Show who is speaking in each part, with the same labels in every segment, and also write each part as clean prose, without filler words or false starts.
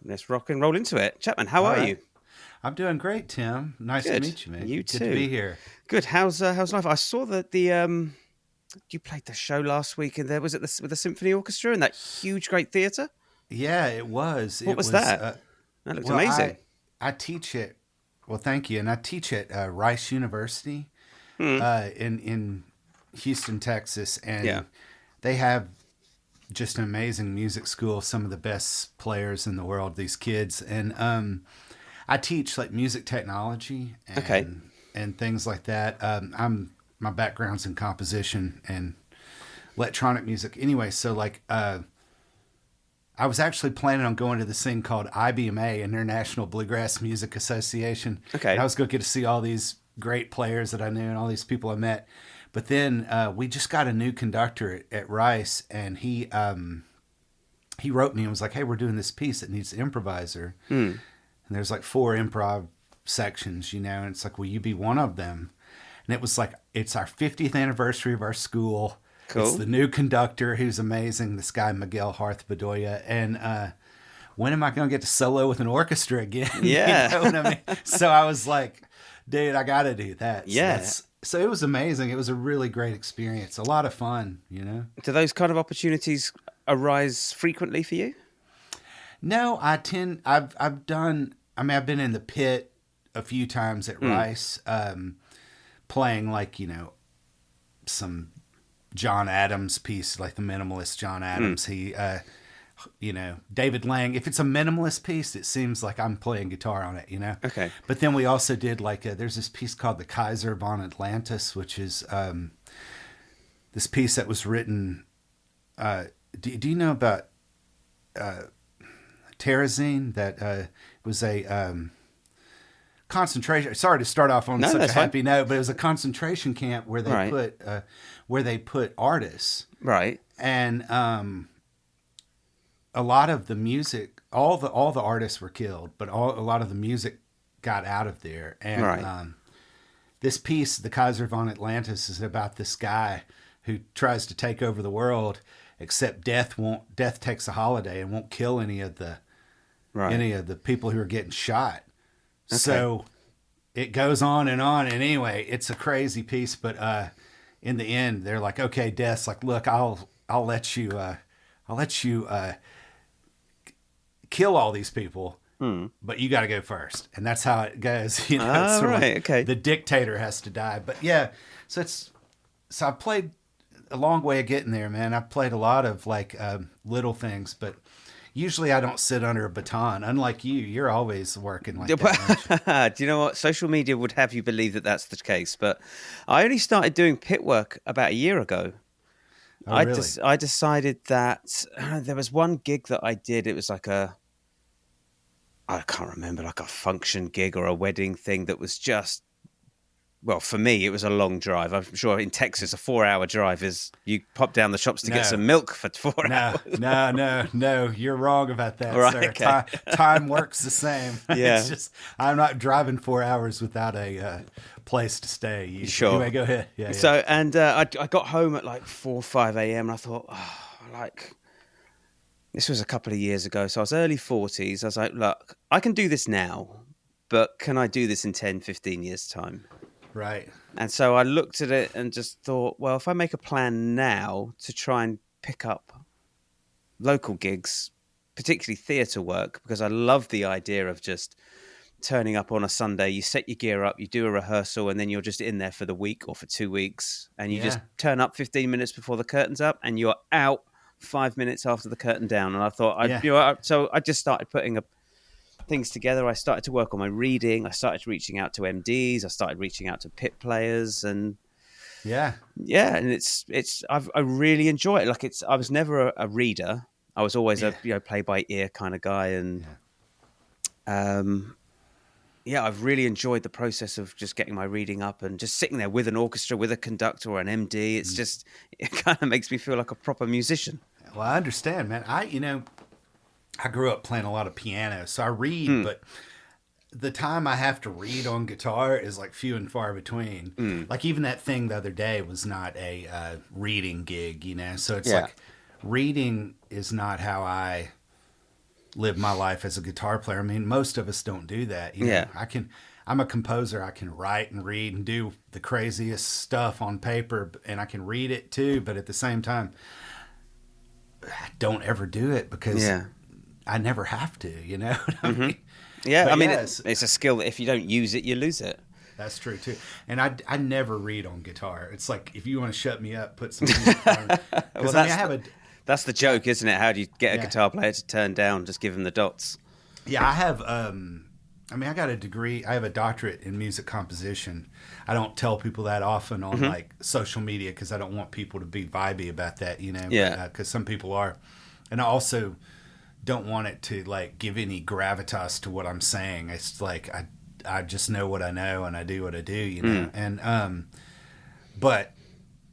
Speaker 1: let's rock and roll into it. Chapman, how
Speaker 2: All
Speaker 1: are
Speaker 2: right.
Speaker 1: you?
Speaker 2: I'm doing great, Tim. Nice to
Speaker 1: Good.
Speaker 2: meet you, man.
Speaker 1: You
Speaker 2: Good
Speaker 1: too.
Speaker 2: to be here.
Speaker 1: Good. How's life? I saw that you played the show last week, and there was it with the symphony orchestra in that huge, great theatre.
Speaker 2: Yeah, it was.
Speaker 1: What
Speaker 2: It
Speaker 1: was
Speaker 2: was.
Speaker 1: that? That looked
Speaker 2: Well,
Speaker 1: amazing.
Speaker 2: I teach at. Well, thank you, and I teach at Rice University in Houston, Texas, and
Speaker 1: Yeah.
Speaker 2: they have just an amazing music school. Some of the best players in the world. These kids, and I teach like music technology and
Speaker 1: Okay.
Speaker 2: and things like that. My background's in composition and electronic music. Anyway, so like I was actually planning on going to this thing called IBMA, International Bluegrass Music Association.
Speaker 1: Okay.
Speaker 2: And I was going to get to see all these great players that I knew and all these people I met. But then we just got a new conductor at Rice, and he wrote me and was like, "Hey, we're doing this piece that needs an improviser." And there's like 4 improv sections, and it's like, will you be one of them? And it was like, it's our 50th anniversary of our school.
Speaker 1: Cool.
Speaker 2: It's the new conductor who's amazing, this guy, Miguel Harth Bedoya. And when am I going to get to solo with an orchestra again?
Speaker 1: Yeah.
Speaker 2: You know what I mean? So I was like, dude, I got to do that.
Speaker 1: Yeah.
Speaker 2: So it was amazing. It was a really great experience. A lot of fun,
Speaker 1: Do those kind of opportunities arise frequently for you?
Speaker 2: No, I've been in the pit a few times at Rice, playing like, some John Adams piece, like the minimalist John Adams. He, David Lang. If it's a minimalist piece, it seems like I'm playing guitar on it,
Speaker 1: Okay.
Speaker 2: But then we also did there's this piece called The Kaiser von Atlantis, which is this piece that was written. Do you know about Terezin? That was a concentration. Sorry to start off on such a happy note, but it was a concentration camp where they put artists,
Speaker 1: Right.
Speaker 2: and a lot of the music, all the artists were killed, but a lot of the music got out of there. And
Speaker 1: Right.
Speaker 2: This piece, The Kaiser von Atlantis, is about this guy who tries to take over the world, except death takes a holiday and won't kill any of the people who are getting shot. Okay. So it goes on, and anyway, it's a crazy piece, but in the end, they're like, okay, Death's like, look, I'll let you kill all these people, but you got to go first, and that's how it goes.
Speaker 1: Ah, right, okay.
Speaker 2: The dictator has to die, but yeah, so I played a long way of getting there, man. I played a lot of little things, but usually I don't sit under a baton. Unlike you, you're always working like that.
Speaker 1: Do you know what? Social media would have you believe that that's the case, but I only started doing pit work about a year ago.
Speaker 2: Oh, really?
Speaker 1: I decided that there was one gig that I did. It was I can't remember, like a function gig or a wedding thing that was just, well, for me, it was a long drive. I'm sure in Texas, a 4-hour drive is you pop down the shops to get some milk for 4 hours.
Speaker 2: No, you're wrong about that,
Speaker 1: right,
Speaker 2: sir.
Speaker 1: okay.
Speaker 2: Time works the same.
Speaker 1: Yeah.
Speaker 2: It's just, I'm not driving 4 hours without a place to stay.
Speaker 1: Sure.
Speaker 2: Anyway, go ahead. Yeah.
Speaker 1: So, and I got home at 4 or 5 a.m. and I thought, this was a couple of years ago. So I was early 40s. I was like, look, I can do this now, but can I do this in 10, 15 years' time?
Speaker 2: Right.
Speaker 1: And so I looked at it and just thought, well, if I make a plan now to try and pick up local gigs, particularly theatre work, because I love the idea of just turning up on a Sunday, you set your gear up, you do a rehearsal, and then you're just in there for the week or for 2 weeks, and you just turn up 15 minutes before the curtain's up, and you're out 5 minutes after the curtain down. And I thought, so I just started putting things together. I started to work on my reading. I started reaching out to MDs. I started reaching out to pit players, and and I really enjoy it. I was never a reader. I was always a play by ear kind of guy, and I've really enjoyed the process of just getting my reading up and just sitting there with an orchestra, with a conductor or an MD. It's just, it kind of makes me feel like a proper musician.
Speaker 2: Well, I understand, man. I grew up playing a lot of piano, so I read, but the time I have to read on guitar is few and far between. Like even that thing the other day was not a reading gig, so it's reading is not how I live my life as a guitar player. I mean, most of us don't do that. You know? I'm a composer. I can write and read and do the craziest stuff on paper, and I can read it too. But at the same time, I don't ever do it because I never have to, you know what I mean?
Speaker 1: Yeah, but I mean, it's a skill that if you don't use it, you lose it.
Speaker 2: That's true too. And I never read on guitar. It's like, if you want to shut me up, put some music on.
Speaker 1: Well, that's the joke, isn't it? How do you get a guitar player to turn down? Just give them the dots.
Speaker 2: Yeah, I have. I got a degree. I have a doctorate in music composition. I don't tell people that often on like social media because I don't want people to be vibey about that, you know.
Speaker 1: Yeah.
Speaker 2: Because some people are, and I also don't want it to like give any gravitas to what I'm saying. It's like I just know what I know and I do what I do, you know. And but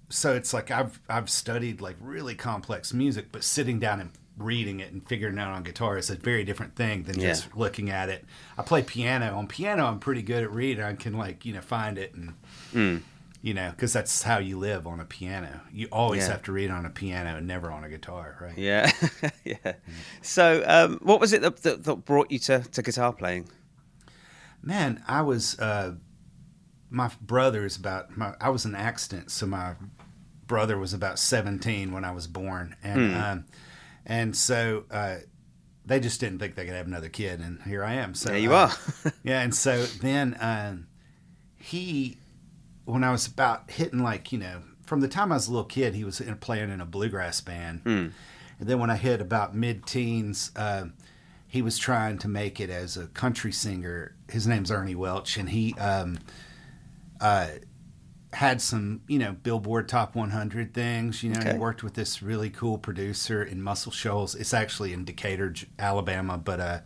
Speaker 2: so it's like I've studied like really complex music, but sitting down and reading it and figuring it out on guitar is a very different thing than just looking at it. I play piano. On piano, I'm pretty good at reading. I can like, you know, find it and you know, because that's how you live on a piano. You always have to read on a piano and never on a guitar, right?
Speaker 1: Yeah, So, what was it that brought you to guitar playing?
Speaker 2: Man, I was my brother's I was an accident, so my brother was about 17 when I was born, and so they just didn't think they could have another kid, and here I am. So
Speaker 1: there you are.
Speaker 2: Yeah, and so then when I was about hitting, like, you know, from the time I was a little kid, he was playing in a bluegrass band. And then when I hit about mid-teens, he was trying to make it as a country singer. His name's Ernie Welch, and he had some, you know, Billboard Top 100 things. You know, he worked with this really cool producer in Muscle Shoals. It's actually in Decatur, Alabama, but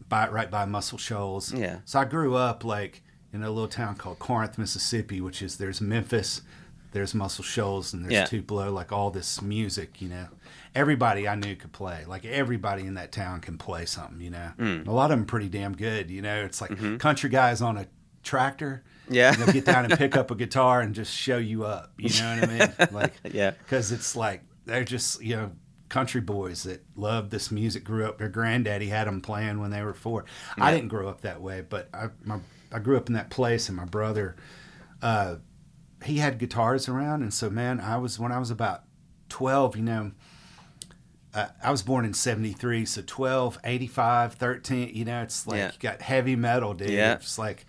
Speaker 2: right by Muscle Shoals. Yeah. So I grew up like in a little town called Corinth, Mississippi, which is, there's Memphis, there's Muscle Shoals, and there's Tupelo, like all this music, you know. Everybody I knew could play. Like everybody in that town can play something, you know. A lot of them pretty damn good, you know. It's like country guys on a tractor. Yeah. They'll get down and pick up a guitar and just show you up, you know what I mean? Like, because it's like, they're just, you know, country boys that love this music, grew up, their granddaddy had them playing when they were 4. I didn't grow up that way, but I grew up in that place, and my brother, he had guitars around, and so, man, when I was about 12, you know, I was born in 73, so 12, 85, 13, you know, it's like you got heavy metal, dude. It's like,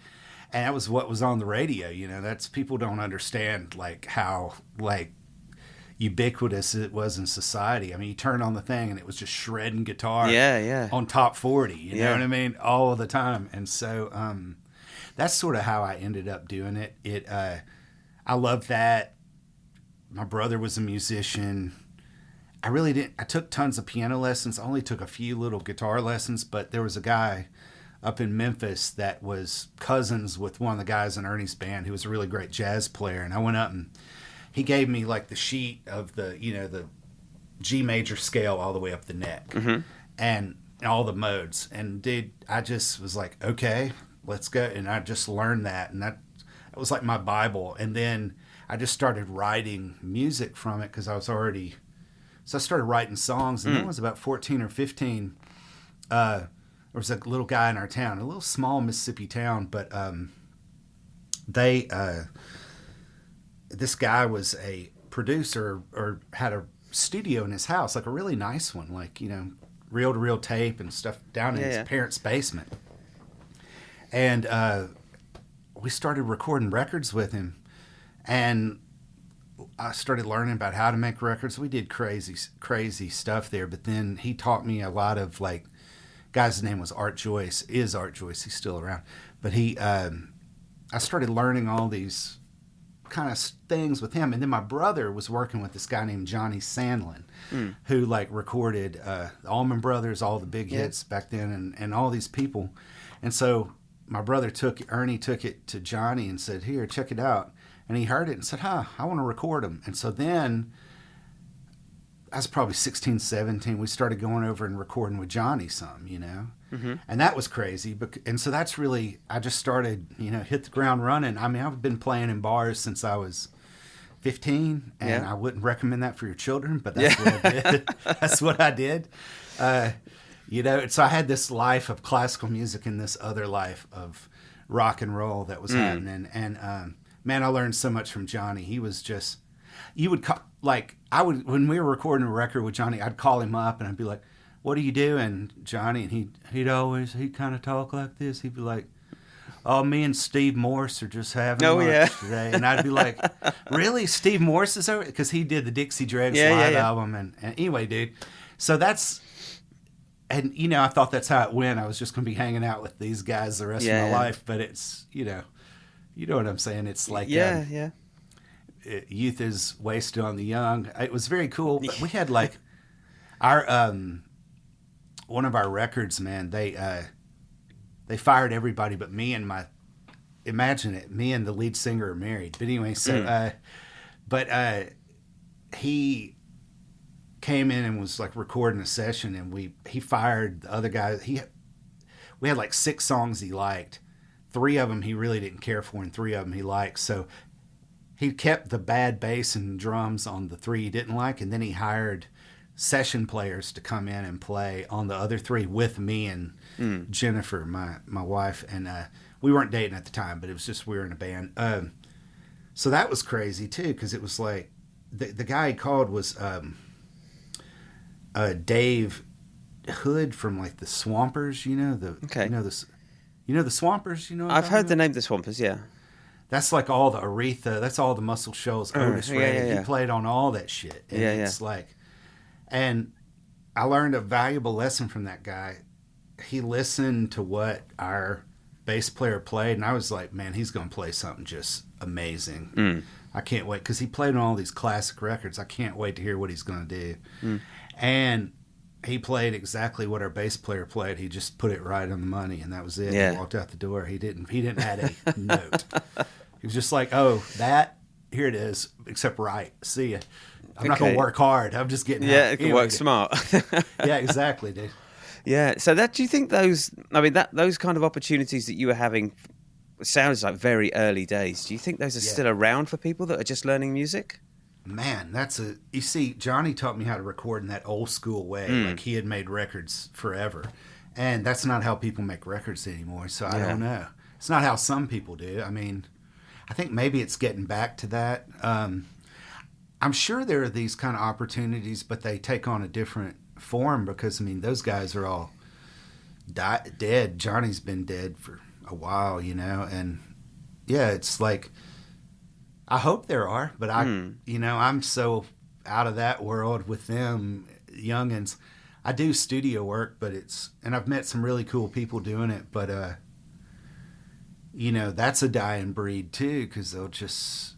Speaker 2: and that was what was on the radio, you know. That's, people don't understand like how like ubiquitous it was in society. I mean, you turn on the thing and it was just shredding guitar on top 40, you know what I mean, all the time. And so that's sort of how I ended up doing it. I loved that. My brother was a musician. I really didn't. I took tons of piano lessons. I only took a few little guitar lessons, but there was a guy up in Memphis that was cousins with one of the guys in Ernie's band who was a really great jazz player. And I went up and he gave me like the sheet of the, you know, the G major scale all the way up the neck and all the modes. And dude, I just was like, okay, let's go. And I just learned that. And that was like my Bible. And then I just started writing music from it because I was already, so I started writing songs. And when I was about 14 or 15, there was a little guy in our town, a little small Mississippi town, but this guy was a producer or had a studio in his house, like a really nice one, like, you know, reel-to-reel tape and stuff down in his parents' basement. And we started recording records with him, and I started learning about how to make records. We did crazy stuff there, but then he taught me a lot of, like, guy's name was Art Joyce, he's still around. But I started learning all these kind of things with him. And then my brother was working with this guy named Johnny Sandlin, who like recorded the Allman Brothers, all the big hits back then, and all these people. And so my brother Ernie took it to Johnny and said, here, check it out. And he heard it and said, I want to record them. And so then I was probably 16, 17. We started going over and recording with Johnny some, you know. And that was crazy. And so that's really, I just started, you know, hit the ground running. I mean, I've been playing in bars since I was 15, and I wouldn't recommend that for your children, but that's what I did. That's what I did. So I had this life of classical music and this other life of rock and roll that was happening. And man, I learned so much from Johnny. He was just, when we were recording a record with Johnny, I'd call him up and I'd be like, "What are you doing, Johnny?" And he'd kind of talk like this. He'd be like, "Oh, me and Steve Morse are just having lunch today." And I'd be like, "Really? Steve Morse is over?" Because he did the Dixie Dregs live album. And anyway, dude, so that's, and I thought that's how it went. I was just going to be hanging out with these guys the rest of my life. But it's, you know what I'm saying? It's like, youth is wasted on the young. It was very cool. But we had like our, one of our records, man, they fired everybody but me and imagine it, me and the lead singer are married. But anyway, so, he came in and was like recording a session, and he fired the other guy. We had like 6 songs he liked. 3 of them he really didn't care for, and 3 of them he liked. So he kept the bad bass and drums on the 3 he didn't like, and then he hired session players to come in and play on the other 3 with me and Jennifer, my wife, and we weren't dating at the time, but it was just we were in a band. So that was crazy too, because it was like the guy he called was Dave Hood from like the Swampers. The Swampers.
Speaker 1: I've heard the name the Swampers. Yeah,
Speaker 2: that's like all the Aretha. That's all the Muscle Shoals. Otis Redding. He played on all that shit. And it's like, and I learned a valuable lesson from that guy. He listened to what our bass player played, and I was like, man, he's going to play something just amazing. I can't wait, because he played on all these classic records. I can't wait to hear what he's going to do. And he played exactly what our bass player played. He just put it right on the money, and that was it. He walked out the door. He didn't add a note. He was just like, "Oh, here it is, except right. See ya. I'm not going to work hard. I'm just getting out."
Speaker 1: Anyway, work smart.
Speaker 2: Yeah, exactly, dude.
Speaker 1: Yeah. So do you think those kind of opportunities that you were having, sounds like very early days. Do you think those are still around for people that are just learning music?
Speaker 2: Man, you see, Johnny taught me how to record in that old school way. Like, he had made records forever. And that's not how people make records anymore. So I don't know. It's not how some people do. I mean, I think maybe it's getting back to that. I'm sure there are these kind of opportunities, but they take on a different form, because, I mean, those guys are all dead. Johnny's been dead for a while, and it's like, I hope there are, but I'm so out of that world with them youngins. I do studio work, and I've met some really cool people doing it, but that's a dying breed too, because they'll just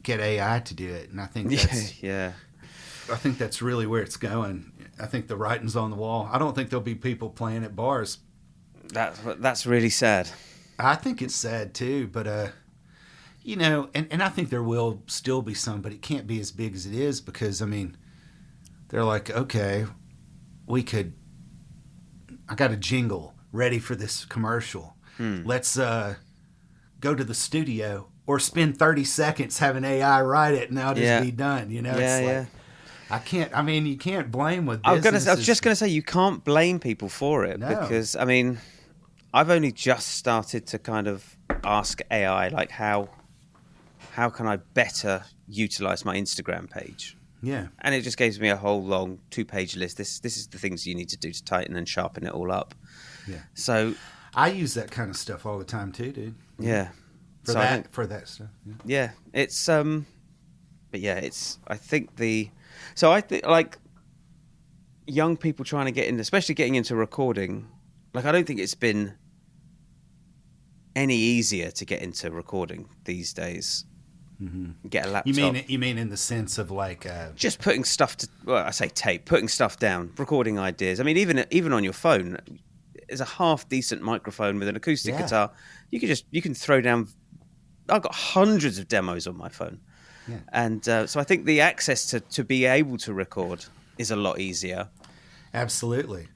Speaker 2: get AI to do it, and I think that's I think that's really where it's going. I think the writing's on the wall. I don't think there'll be people playing at bars.
Speaker 1: That's really sad.
Speaker 2: I think it's sad too, but and I think there will still be some, but it can't be as big as it is, because, I mean, they're like, okay, I got a jingle ready for this commercial. Let's go to the studio, or spend 30 seconds having AI write it, and I'll just be done. You can't blame what
Speaker 1: I was just going to say, you can't blame people for it, because, I mean, I've only just started to kind of ask AI, like, how can I better utilize my Instagram page?
Speaker 2: Yeah.
Speaker 1: And it just gives me a whole long 2-page list. This is the things you need to do to tighten and sharpen it all up. Yeah. So
Speaker 2: I use that kind of stuff all the time too, dude.
Speaker 1: Yeah.
Speaker 2: For that stuff.
Speaker 1: Yeah. It's but yeah, I think like young people trying to get in, especially getting into recording, like, I don't think it's been any easier to get into recording these days. Get a laptop.
Speaker 2: You mean in the sense of like
Speaker 1: just putting stuff I say tape, putting stuff down, recording ideas. I mean, even on your phone, there's a half decent microphone with an acoustic guitar. You can throw down. I've got hundreds of demos on my phone, and so I think the access to be able to record is a lot easier.
Speaker 2: Absolutely,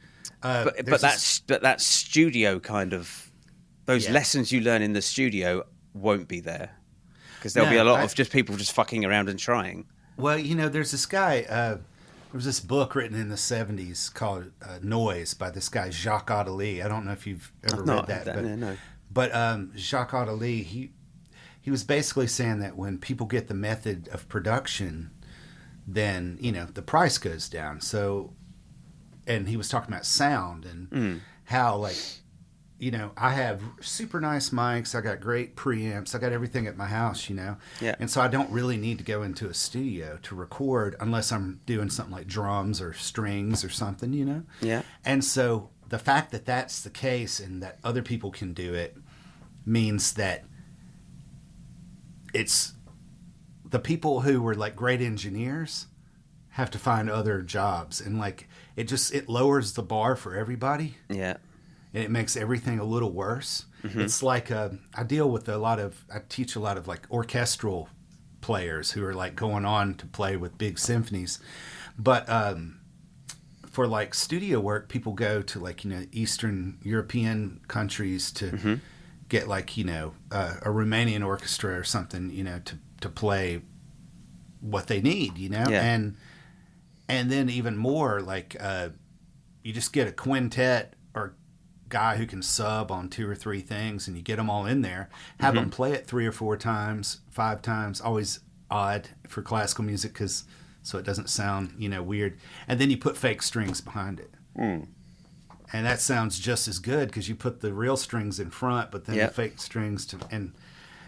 Speaker 1: but that studio kind of those lessons you learn in the studio won't be there. Because there'll be a lot of just people just fucking around and trying.
Speaker 2: Well, there's this guy, was this book written in the 70s called Noise by this guy Jacques Attali. I don't know if you've ever read that, but
Speaker 1: no.
Speaker 2: But Jacques Attali, he was basically saying that when people get the method of production, then the price goes down. So, and he was talking about sound and how like I have super nice mics. I got great preamps. I got everything at my house,
Speaker 1: Yeah.
Speaker 2: And so I don't really need to go into a studio to record unless I'm doing something like drums or strings or something,
Speaker 1: Yeah.
Speaker 2: And so the fact that that's the case and that other people can do it means that it's the people who were like great engineers have to find other jobs, and like it lowers the bar for everybody.
Speaker 1: Yeah.
Speaker 2: And it makes everything a little worse. Mm-hmm. It's like I teach a lot of like orchestral players who are like going on to play with big symphonies. But for like studio work, people go to like, Eastern European countries to get like, a Romanian orchestra or something, to play what they need,
Speaker 1: Yeah.
Speaker 2: And then even more like you just get a quintet or guy who can sub on 2 or 3 things, and you get them all in there, have them play it 3 or 4 times, 5 times, always odd for classical music so it doesn't sound weird, and then you put fake strings behind it, and that sounds just as good because you put the real strings in front, but then the fake strings and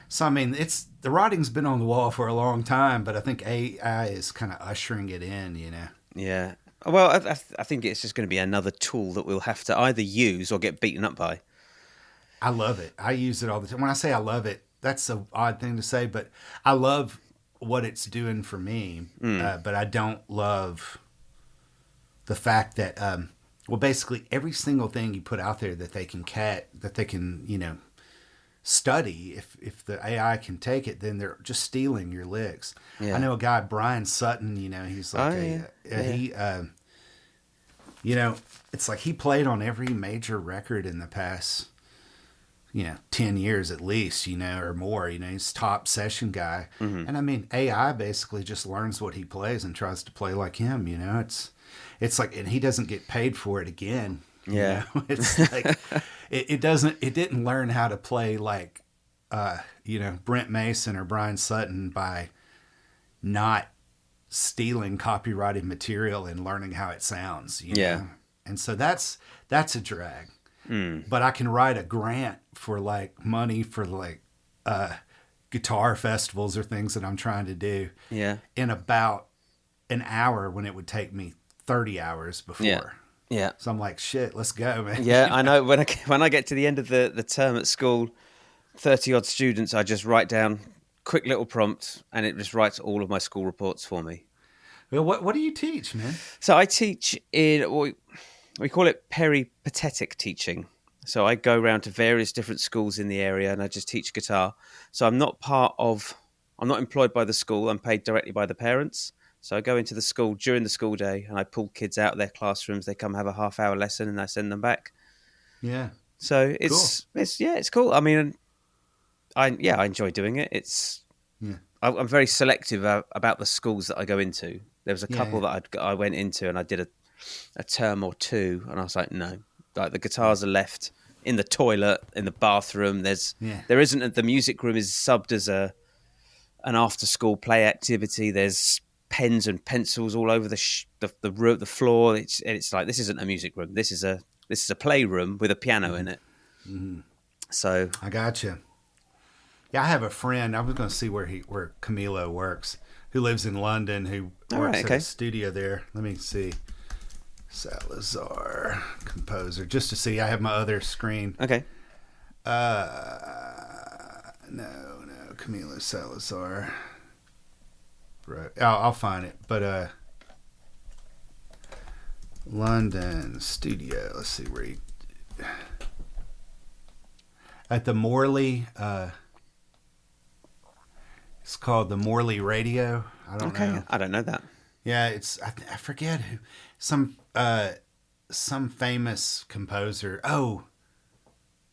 Speaker 2: so I mean the writing's been on the wall for a long time, but I think AI is kind of ushering it in.
Speaker 1: Yeah. Well, I think it's just going to be another tool that we'll have to either use or get beaten up by.
Speaker 2: I love it. I use it all the time. When I say I love it, that's an odd thing to say, but I love what it's doing for me. But I don't love the fact that, basically every single thing you put out there that they can study, if the AI can take it, then they're just stealing your licks. Yeah. I know a guy, Brian Sutton, he's like it's like he played on every major record in the past 10 years at least, or more. He's top session guy. And I mean, AI basically just learns what he plays and tries to play like him. It's like, and he doesn't get paid for it again.
Speaker 1: Yeah.
Speaker 2: It's like it didn't learn how to play like Brent Mason or Brian Sutton by not stealing copyrighted material and learning how it sounds, know? And so that's a drag. But I can write a grant for like money for like guitar festivals or things that I'm trying to do in about an hour when it would take me 30 hours before.
Speaker 1: Yeah.
Speaker 2: So I'm like, shit, let's go, man.
Speaker 1: Yeah, I know. When I get to the end of the term at school, 30 odd students, I just write down quick little prompt, and it just writes all of my school reports for me.
Speaker 2: Well, what do you teach, man?
Speaker 1: So I teach in we call it peripatetic teaching. So I go around to various different schools in the area, and I just teach guitar. So I'm not employed by the school. I'm paid directly by the parents. So I go into the school during the school day, and I pull kids out of their classrooms. They come have a half-hour lesson, and I send them back.
Speaker 2: Yeah.
Speaker 1: So it's cool. I mean, I enjoy doing it. I'm very selective about the schools that I go into. There was a couple that I went into, and I did a term or two, and I was like, no, like the guitars are left in the toilet, in the bathroom. There isn't the music room is subbed as an after-school play activity. There's pens and pencils all over the floor. It's like, this isn't a music room. This is a playroom with a piano in it. Mm-hmm. So
Speaker 2: I gotcha. Yeah, I have a friend. I was going to see where Camilo works, who lives in London, who works at a studio there. Let me see. Salazar, composer, just to see. I have my other screen.
Speaker 1: Okay.
Speaker 2: No, Camilo Salazar. Right. I'll find it. But London studio. Let's see where he at the Morley. It's called the Morley Radio. I don't know.
Speaker 1: I don't know that.
Speaker 2: Yeah, it's I forget who. Some famous composer. Oh,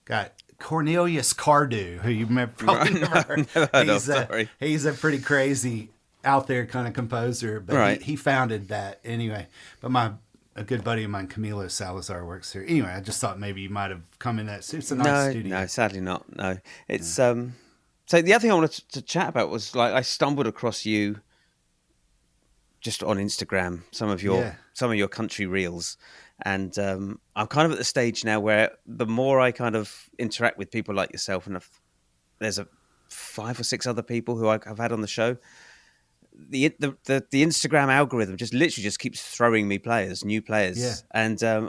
Speaker 2: got Cornelius Cardew, who you probably never heard.
Speaker 1: Never heard of. Sorry.
Speaker 2: He's a pretty crazy out there kind of composer, but
Speaker 1: Right.
Speaker 2: he founded that anyway. But a good buddy of mine, Camilo Salazar, works here. Anyway, I just thought maybe you might have come in that. It's a nice studio.
Speaker 1: No, sadly not. No, it's So the other thing I wanted to chat about was like I stumbled across you just on Instagram, some of your country reels, and I'm kind of at the stage now where the more I kind of interact with people like yourself, and there's 5 or 6 other people who I've had on the show. The Instagram algorithm just literally just keeps throwing me new players, and I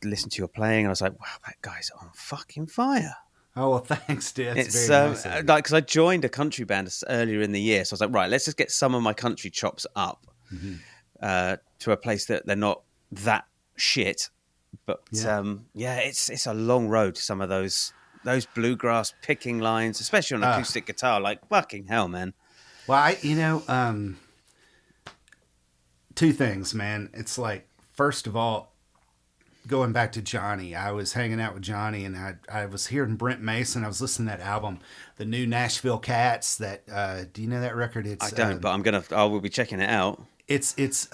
Speaker 1: listened to your playing, and I was like, wow, that guy's on fucking fire.
Speaker 2: Oh, well, thanks, dude.
Speaker 1: It's very nice like because I joined a country band earlier in the year, so I was like, right, let's just get some of my country chops up to a place that they're not that shit. But it's a long road to some of those bluegrass picking lines, especially on acoustic guitar. Like fucking hell, man.
Speaker 2: Well, two things, man. It's like, first of all, going back to Johnny, I was hanging out with Johnny, and I was hearing Brent Mason. I was listening to that album, the new Nashville Cats. That do you know that record?
Speaker 1: I don't, but I will be checking it out.
Speaker 2: It's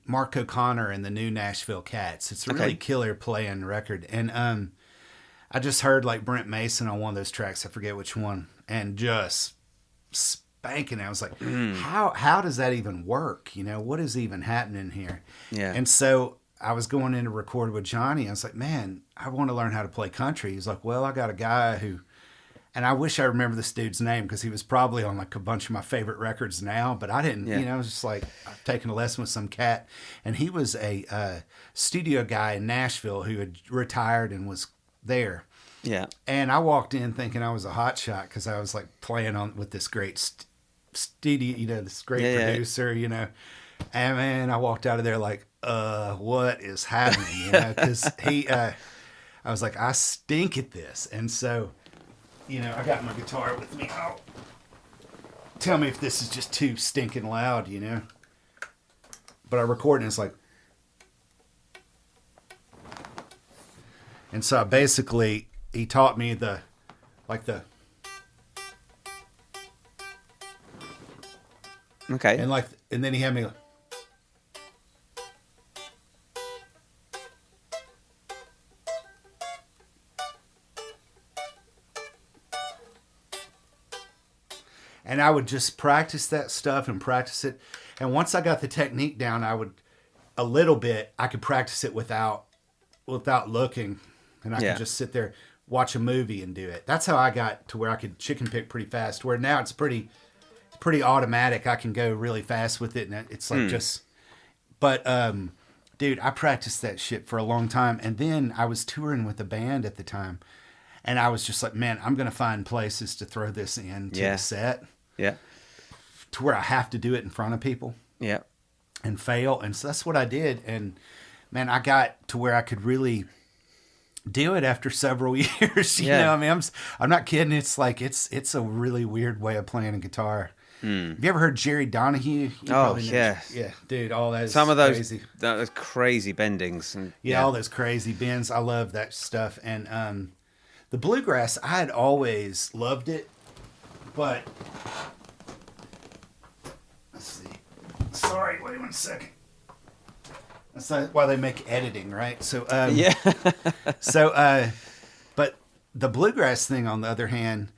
Speaker 2: Mark O'Connor and the new Nashville Cats. It's a really killer playing record, and I just heard like Brent Mason on one of those tracks. I forget which one, and just spanking. I was like, how does that even work? You know, what is even happening here?
Speaker 1: Yeah,
Speaker 2: and so I was going in to record with Johnny. I was like, man, I want to learn how to play country. He's like, well, I got a guy who, and I wish I remember this dude's name because he was probably on like a bunch of my favorite records now, but I didn't, I was just like, I've taken a lesson with some cat. And he was a studio guy in Nashville who had retired and was there.
Speaker 1: Yeah.
Speaker 2: And I walked in thinking I was a hot shot because I was like playing with this great studio, this great producer, And man, I walked out of there like, what is happening? Because I was like, I stink at this. And so, I got my guitar with me. Oh, tell me if this is just too stinking loud, But I record and it's like, and so basically he taught me
Speaker 1: okay.
Speaker 2: And then he had me and I would just practice that stuff and practice it. And once I got the technique down, I could practice it without looking. And I could just sit there, watch a movie and do it. That's how I got to where I could chicken pick pretty fast, where now it's pretty automatic. I can go really fast with it. And it's like but dude, I practiced that shit for a long time. And then I was touring with a band at the time. And I was just like, man, I'm going to find places to throw this into the set.
Speaker 1: Yeah.
Speaker 2: To where I have to do it in front of people.
Speaker 1: Yeah.
Speaker 2: And fail. And so that's what I did. And man, I got to where I could really do it after several years. You know, I mean, I'm not kidding. It's like, it's a really weird way of playing a guitar. Have you ever heard Jerry Donahue? Yeah, dude, all that is
Speaker 1: some of those
Speaker 2: crazy.
Speaker 1: Those crazy bendings. And,
Speaker 2: all those crazy bends. I love that stuff. And the bluegrass, I had always loved it, but let's see. Sorry, wait 1 second. That's why they make editing, right? So but the bluegrass thing, on the other hand,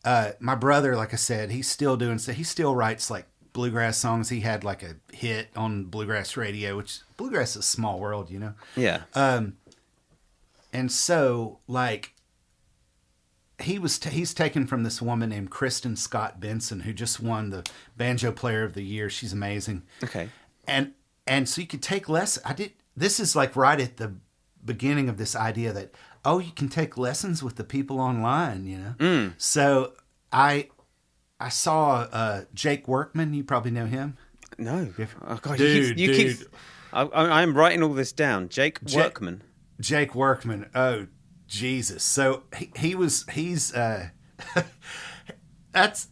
Speaker 2: my brother, like I said, he's still doing so. He still writes like bluegrass songs. He had like a hit on bluegrass radio, which bluegrass is a small world,
Speaker 1: Yeah.
Speaker 2: And so like he's taken from this woman named Kristen Scott Benson, who just won the Banjo Player of the Year. She's amazing.
Speaker 1: Okay.
Speaker 2: And so you could take lessons. This is like right at the beginning of this idea that, you can take lessons with the people online, So I saw Jake Workman. You probably know him.
Speaker 1: No. Oh, God,
Speaker 2: dude.
Speaker 1: I'm writing all this down. Jake Workman.
Speaker 2: Jake Workman. Oh, Jesus. So he's that's,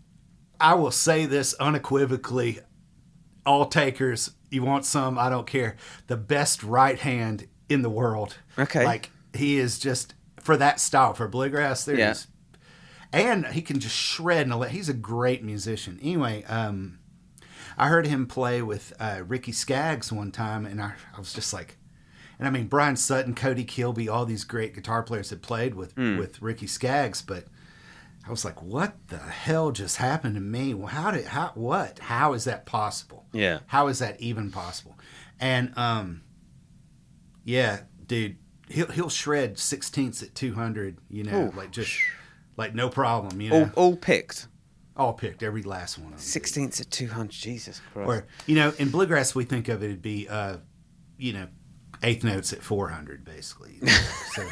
Speaker 2: I will say this unequivocally, all takers, you want some, I don't care. The best right hand in the world.
Speaker 1: Okay.
Speaker 2: Like, he is just, for that style, for bluegrass, and he can just shred. He's a great musician. Anyway, I heard him play with Ricky Skaggs one time, and I was just like, and I mean, Brian Sutton, Cody Kilby, all these great guitar players had played with Ricky Skaggs, but I was like, what the hell just happened to me? Well, how is that possible?
Speaker 1: Yeah.
Speaker 2: How is that even possible? And, yeah, dude, he'll shred 16ths at 200, you know, like no problem, you know.
Speaker 1: All picked.
Speaker 2: All picked, every last one of them.
Speaker 1: 16ths at 200, Jesus Christ.
Speaker 2: Or, you know, in bluegrass, we think of it'd be, you know, eighth notes at 400, basically. You know? So,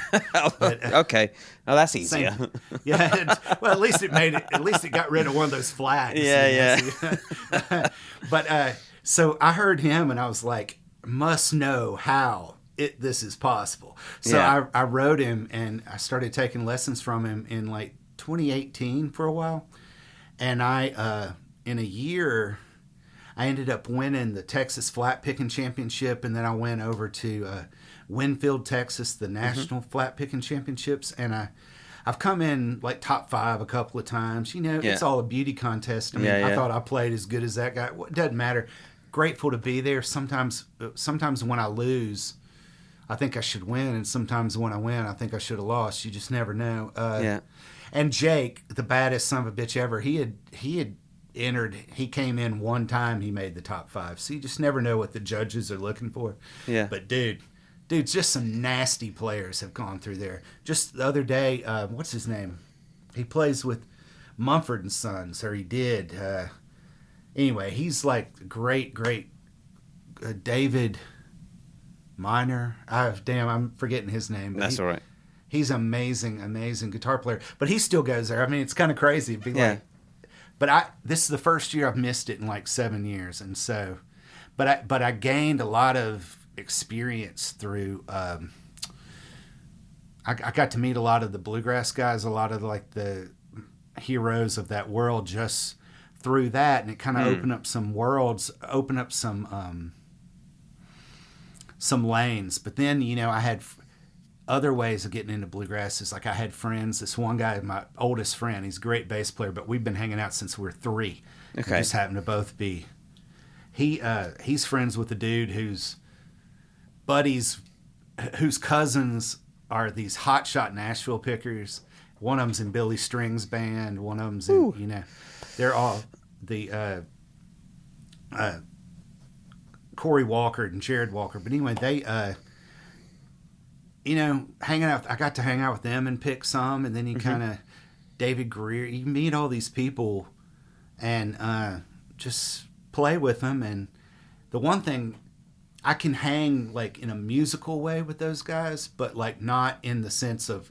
Speaker 2: but,
Speaker 1: okay, well, that's easier.
Speaker 2: Yeah, well, at least it got rid of one of those flags.
Speaker 1: Yeah,
Speaker 2: yeah. But so I heard him, and I was like, must know how this is possible. So
Speaker 1: Yeah.
Speaker 2: I wrote him, and I started taking lessons from him in like 2018 for a while, and I in a year, I ended up winning the Texas Flat Picking Championship, and then I went over to Winfield, Texas, the National Flat Picking Championships, and I've come in like top 5 a couple of times. You know, it's all a beauty contest. I mean, I thought I played as good as that guy. It doesn't matter. Grateful to be there. Sometimes when I lose, I think I should win, and sometimes when I win, I think I should have lost. You just never know. And Jake, the baddest son of a bitch ever, he had entered. He came in one time. He made the top 5. So you just never know what the judges are looking for.
Speaker 1: Yeah.
Speaker 2: But dude, just some nasty players have gone through there. Just the other day, what's his name? He plays with Mumford and Sons, or he did. Anyway, he's like great David Minor. I'm forgetting his name.
Speaker 1: That's all right.
Speaker 2: He's amazing guitar player. But he still goes there. I mean, it's kind of crazy. But this is the first year I've missed it in like 7 years, and so, but I gained a lot of experience through. I got to meet a lot of the bluegrass guys, a lot of like the heroes of that world, just through that, and it kind of opened up some worlds, opened up some lanes. But then, you know, I had other ways of getting into bluegrass. Is like I had friends. This one guy, my oldest friend, he's a great bass player, but we've been hanging out since we were 3.
Speaker 1: Okay.
Speaker 2: We just happen to both be. He's friends with a dude whose cousins are these hotshot Nashville pickers. One of them's in Billy String's band. One of them's in, you know, they're all the Corey Walker and Jared Walker. But anyway, they you know, hanging out. I got to hang out with them and pick some, and then you kind of David Greer. You meet all these people, and just play with them. And the one thing, I can hang like in a musical way with those guys, but like not in the sense of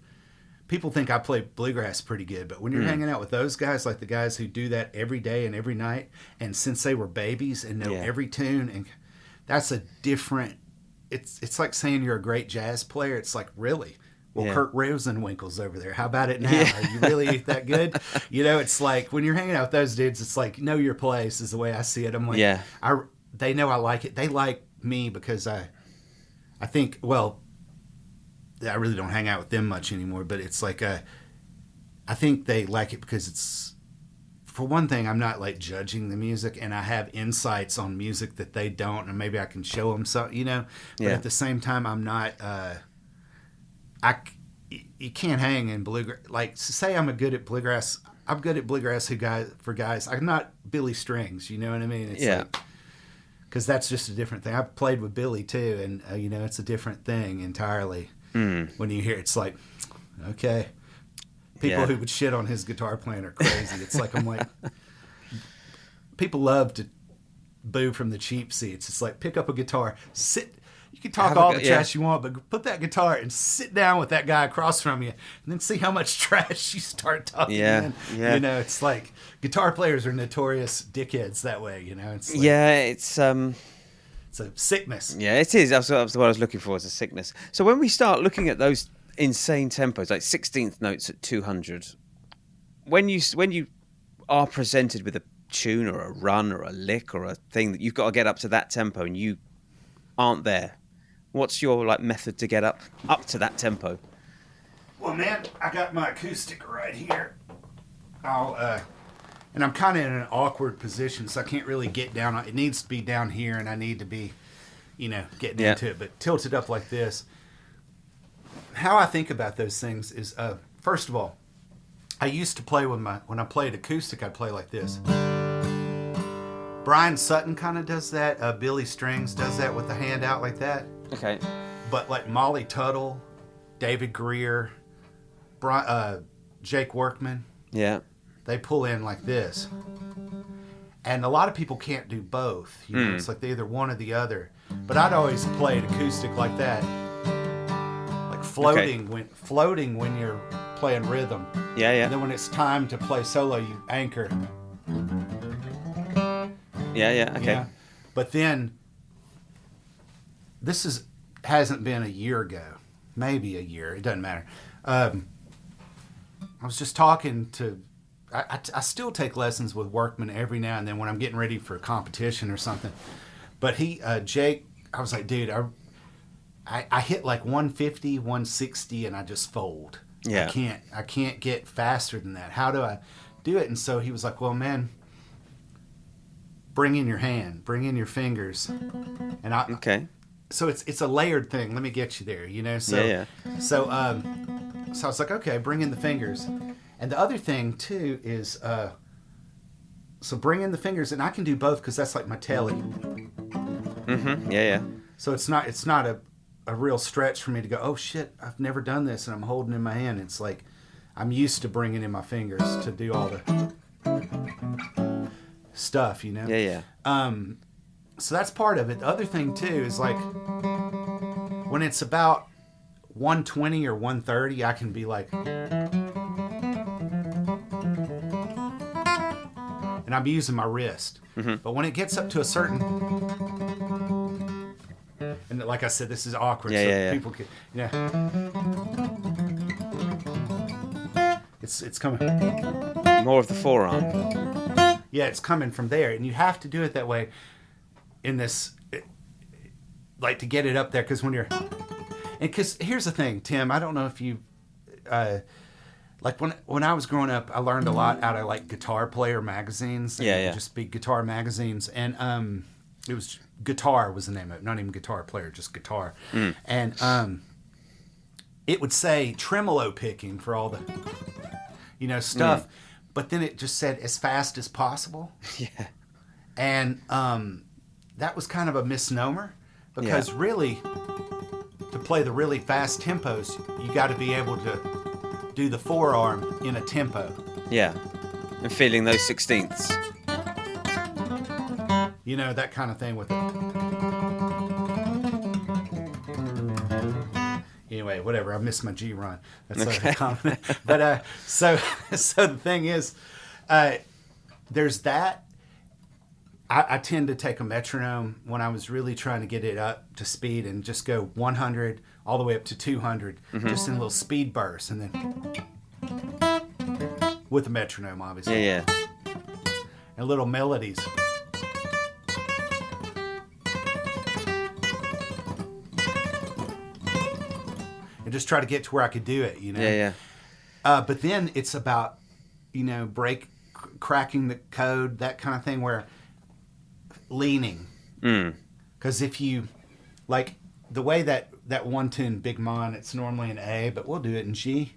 Speaker 2: people think I play bluegrass pretty good. But when you're hanging out with those guys, like the guys who do that every day and every night, and since they were babies and know every tune, and that's a different. It's like saying you're a great jazz player. It's like, really? Well, Kurt Rosenwinkel's over there. How about it now? Are you really that good? You know, it's like when you're hanging out with those dudes, it's like, know your place is the way I see it. I'm like, they know I like it. They like me because I think, well, I really don't hang out with them much anymore, but it's like, I think they like it because it's, for one thing, I'm not like judging the music, and I have insights on music that they don't, and maybe I can show them something, you know. But at the same time, I'm not. You can't hang in bluegrass. Like, say I'm good at bluegrass. I'm good at bluegrass for guys. I'm not Billy Strings. You know what I mean? It's like, because that's just a different thing. I've played with Billy too, and you know, it's a different thing entirely. When you hear, it's like, okay. People who would shit on his guitar playing are crazy. It's like, I'm like, people love to boo from the cheap seats. It's like, pick up a guitar, sit. You can talk all the trash you want, but put that guitar and sit down with that guy across from you, and then see how much trash you start talking. You know, it's like guitar players are notorious dickheads that way. You know, it's like,
Speaker 1: it's
Speaker 2: a sickness.
Speaker 1: Yeah, it is. That's what I was looking for, as a sickness. So when we start looking at those insane tempos, like 16th notes at 200, when you are presented with a tune or a run or a lick or a thing that you've got to get up to that tempo and you aren't there, what's your like method to get up to that tempo?
Speaker 2: Well, man, I got my acoustic right here, and I'm kind of in an awkward position, so I can't really get down. It needs to be down here, and I need to be, getting into it, but tilted up like this. How I think about those things is, first of all, I used to play when I played acoustic, I'd play like this. Brian Sutton kind of does that. Billy Strings does that with the hand out like that.
Speaker 1: Okay.
Speaker 2: But like Molly Tuttle, David Greer, Jake Workman, they pull in like this. And a lot of people can't do both. It's like they're either one or the other. But I'd always play an acoustic like that, like floating when you're playing rhythm.
Speaker 1: Yeah.
Speaker 2: And then when it's time to play solo, you anchor.
Speaker 1: Yeah. Okay.
Speaker 2: Yeah. But then this hasn't been a year ago, maybe a year. It doesn't matter. I was just talking to. I still take lessons with Workman every now and then when I'm getting ready for a competition or something. But Jake, I was like, dude, I hit like 150, 160, and I just fold.
Speaker 1: Yeah.
Speaker 2: I can't get faster than that. How do I do it? And so he was like, well, man, bring in your hand, bring in your fingers. And
Speaker 1: okay.
Speaker 2: So it's a layered thing. Let me get you there, So, so I was like, okay, bring in the fingers. And the other thing too is, so bring in the fingers, and I can do both because that's like my telly.
Speaker 1: Mm-hmm. Yeah.
Speaker 2: So it's not a real stretch for me to go, oh shit, I've never done this, and I'm holding in my hand. It's like I'm used to bringing in my fingers to do all the stuff,
Speaker 1: Yeah.
Speaker 2: So that's part of it. The other thing too is like when it's about 120 or 130, I can be like, and I'm using my wrist.
Speaker 1: Mm-hmm.
Speaker 2: But when it gets up to a certain, and like I said, this is awkward. People can, it's coming.
Speaker 1: More of the forearm.
Speaker 2: Yeah, it's coming from there, and you have to do it that way. In this, like to get it up there, because because here's the thing, Tim. I don't know if you, like when I was growing up, I learned a lot out of like guitar player magazines. Just be guitar magazines, and it was Guitar was the name of it, not even Guitar Player, just Guitar, and it would say tremolo picking for all the, stuff, but then it just said as fast as possible.
Speaker 1: Yeah,
Speaker 2: and that was kind of a misnomer, because really, to play the really fast tempos, you got to be able to do the forearm in a tempo.
Speaker 1: Yeah, and feeling those sixteenths.
Speaker 2: That kind of thing with it. Anyway, whatever. I missed my G run. That's common. But so the thing is, there's that. I tend to take a metronome when I was really trying to get it up to speed and just go 100 all the way up to 200, just in a little speed bursts, and then with a metronome, obviously.
Speaker 1: Yeah.
Speaker 2: And little melodies. And just try to get to where I could do it,
Speaker 1: Yeah.
Speaker 2: But then it's about, cracking the code, that kind of thing, where leaning. Because if you, like, the way that one tune, Big Mon, it's normally an A, but we'll do it in G.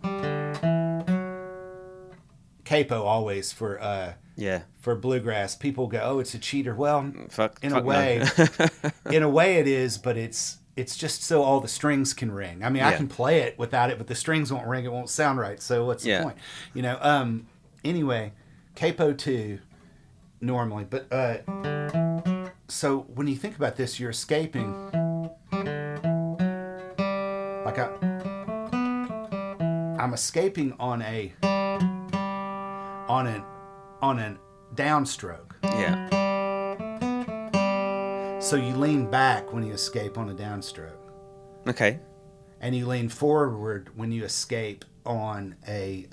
Speaker 2: Capo always for bluegrass. People go, oh, it's a cheater. Well, in a way it is, but it's just so all the strings can ring. I mean, I can play it without it, but the strings won't ring. It won't sound right. So what's the point? Anyway, capo 2 normally, but so when you think about this, you're escaping. Like I'm escaping on a downstroke.
Speaker 1: Yeah.
Speaker 2: So you lean back when you escape on a downstroke.
Speaker 1: Okay.
Speaker 2: And you lean forward when you escape on a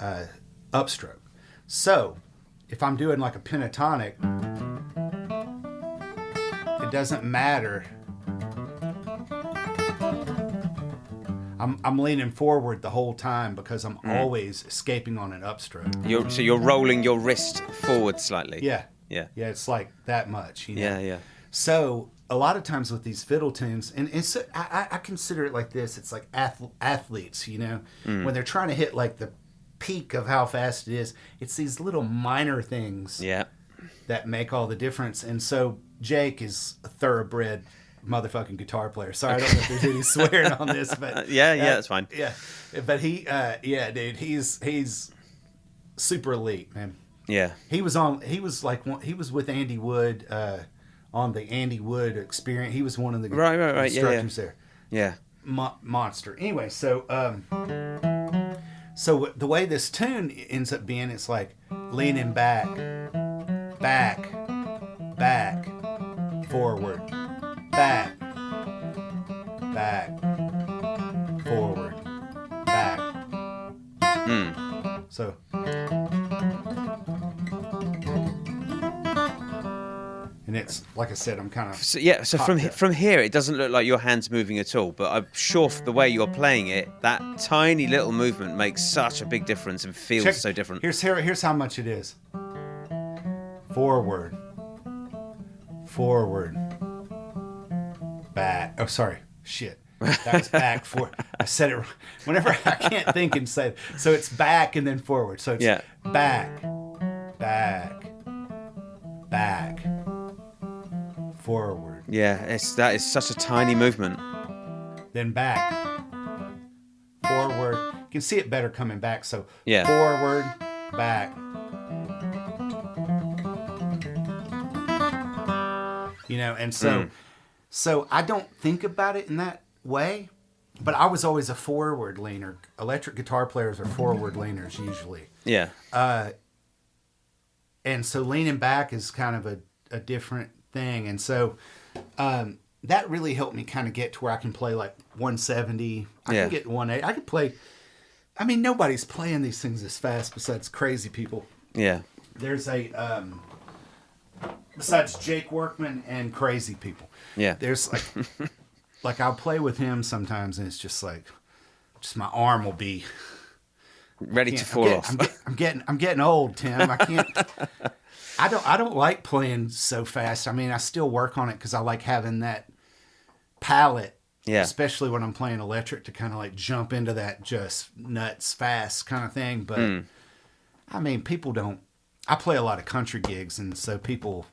Speaker 2: upstroke. So if I'm doing like a pentatonic, it doesn't matter. I'm leaning forward the whole time because I'm always escaping on an upstroke.
Speaker 1: So you're rolling your wrist forward slightly.
Speaker 2: Yeah.
Speaker 1: Yeah.
Speaker 2: Yeah, it's like that much, you know?
Speaker 1: Yeah, yeah.
Speaker 2: So a lot of times with these fiddle tunes, and it's, I consider it like this, it's like athletes, you know? When they're trying to hit like the peak of how fast it is, it's these little minor things that make all the difference. And so Jake is a thoroughbred motherfucking guitar player. Sorry, I don't know if there's any swearing on this, but
Speaker 1: that's fine.
Speaker 2: Yeah, but dude, he's super elite, man.
Speaker 1: Yeah,
Speaker 2: he was with Andy Wood on the Andy Wood Experience. He was one of the instructors there.
Speaker 1: Yeah,
Speaker 2: monster. Anyway, so so the way this tune ends up being, it's like leaning back, forward, back, forward, back. So. And it's like I said, I'm kind of
Speaker 1: So from here, it doesn't look like your hands moving at all. But I'm sure the way you're playing it, that tiny little movement makes such a big difference and feels so different.
Speaker 2: Here's how much it is. Forward, back. Oh, sorry, shit. That was back. I said it whenever I can't think and say it. So it's back and then forward. So it's back, forward.
Speaker 1: Yeah, that is such a tiny movement.
Speaker 2: Then back, forward. You can see it better coming back. So forward, back. You know, and so I don't think about it in that way, but I was always a forward leaner. Electric guitar players are forward leaners usually.
Speaker 1: Yeah.
Speaker 2: And so leaning back is kind of a different thing. And so that really helped me kind of get to where I can play like 170. I can get 180. I can play. I mean, nobody's playing these things as fast besides crazy people.
Speaker 1: Yeah.
Speaker 2: There's besides Jake Workman and crazy people.
Speaker 1: Yeah.
Speaker 2: There's like I'll play with him sometimes and it's just like, my arm will be
Speaker 1: ready to fall off.
Speaker 2: I'm getting old, Tim. I can't. I don't like playing so fast. I mean, I still work on it because I like having that palette. Yeah. Especially when I'm playing electric to kind of like jump into that just nuts fast kind of thing. But I mean, people don't. I play a lot of country gigs, and so people,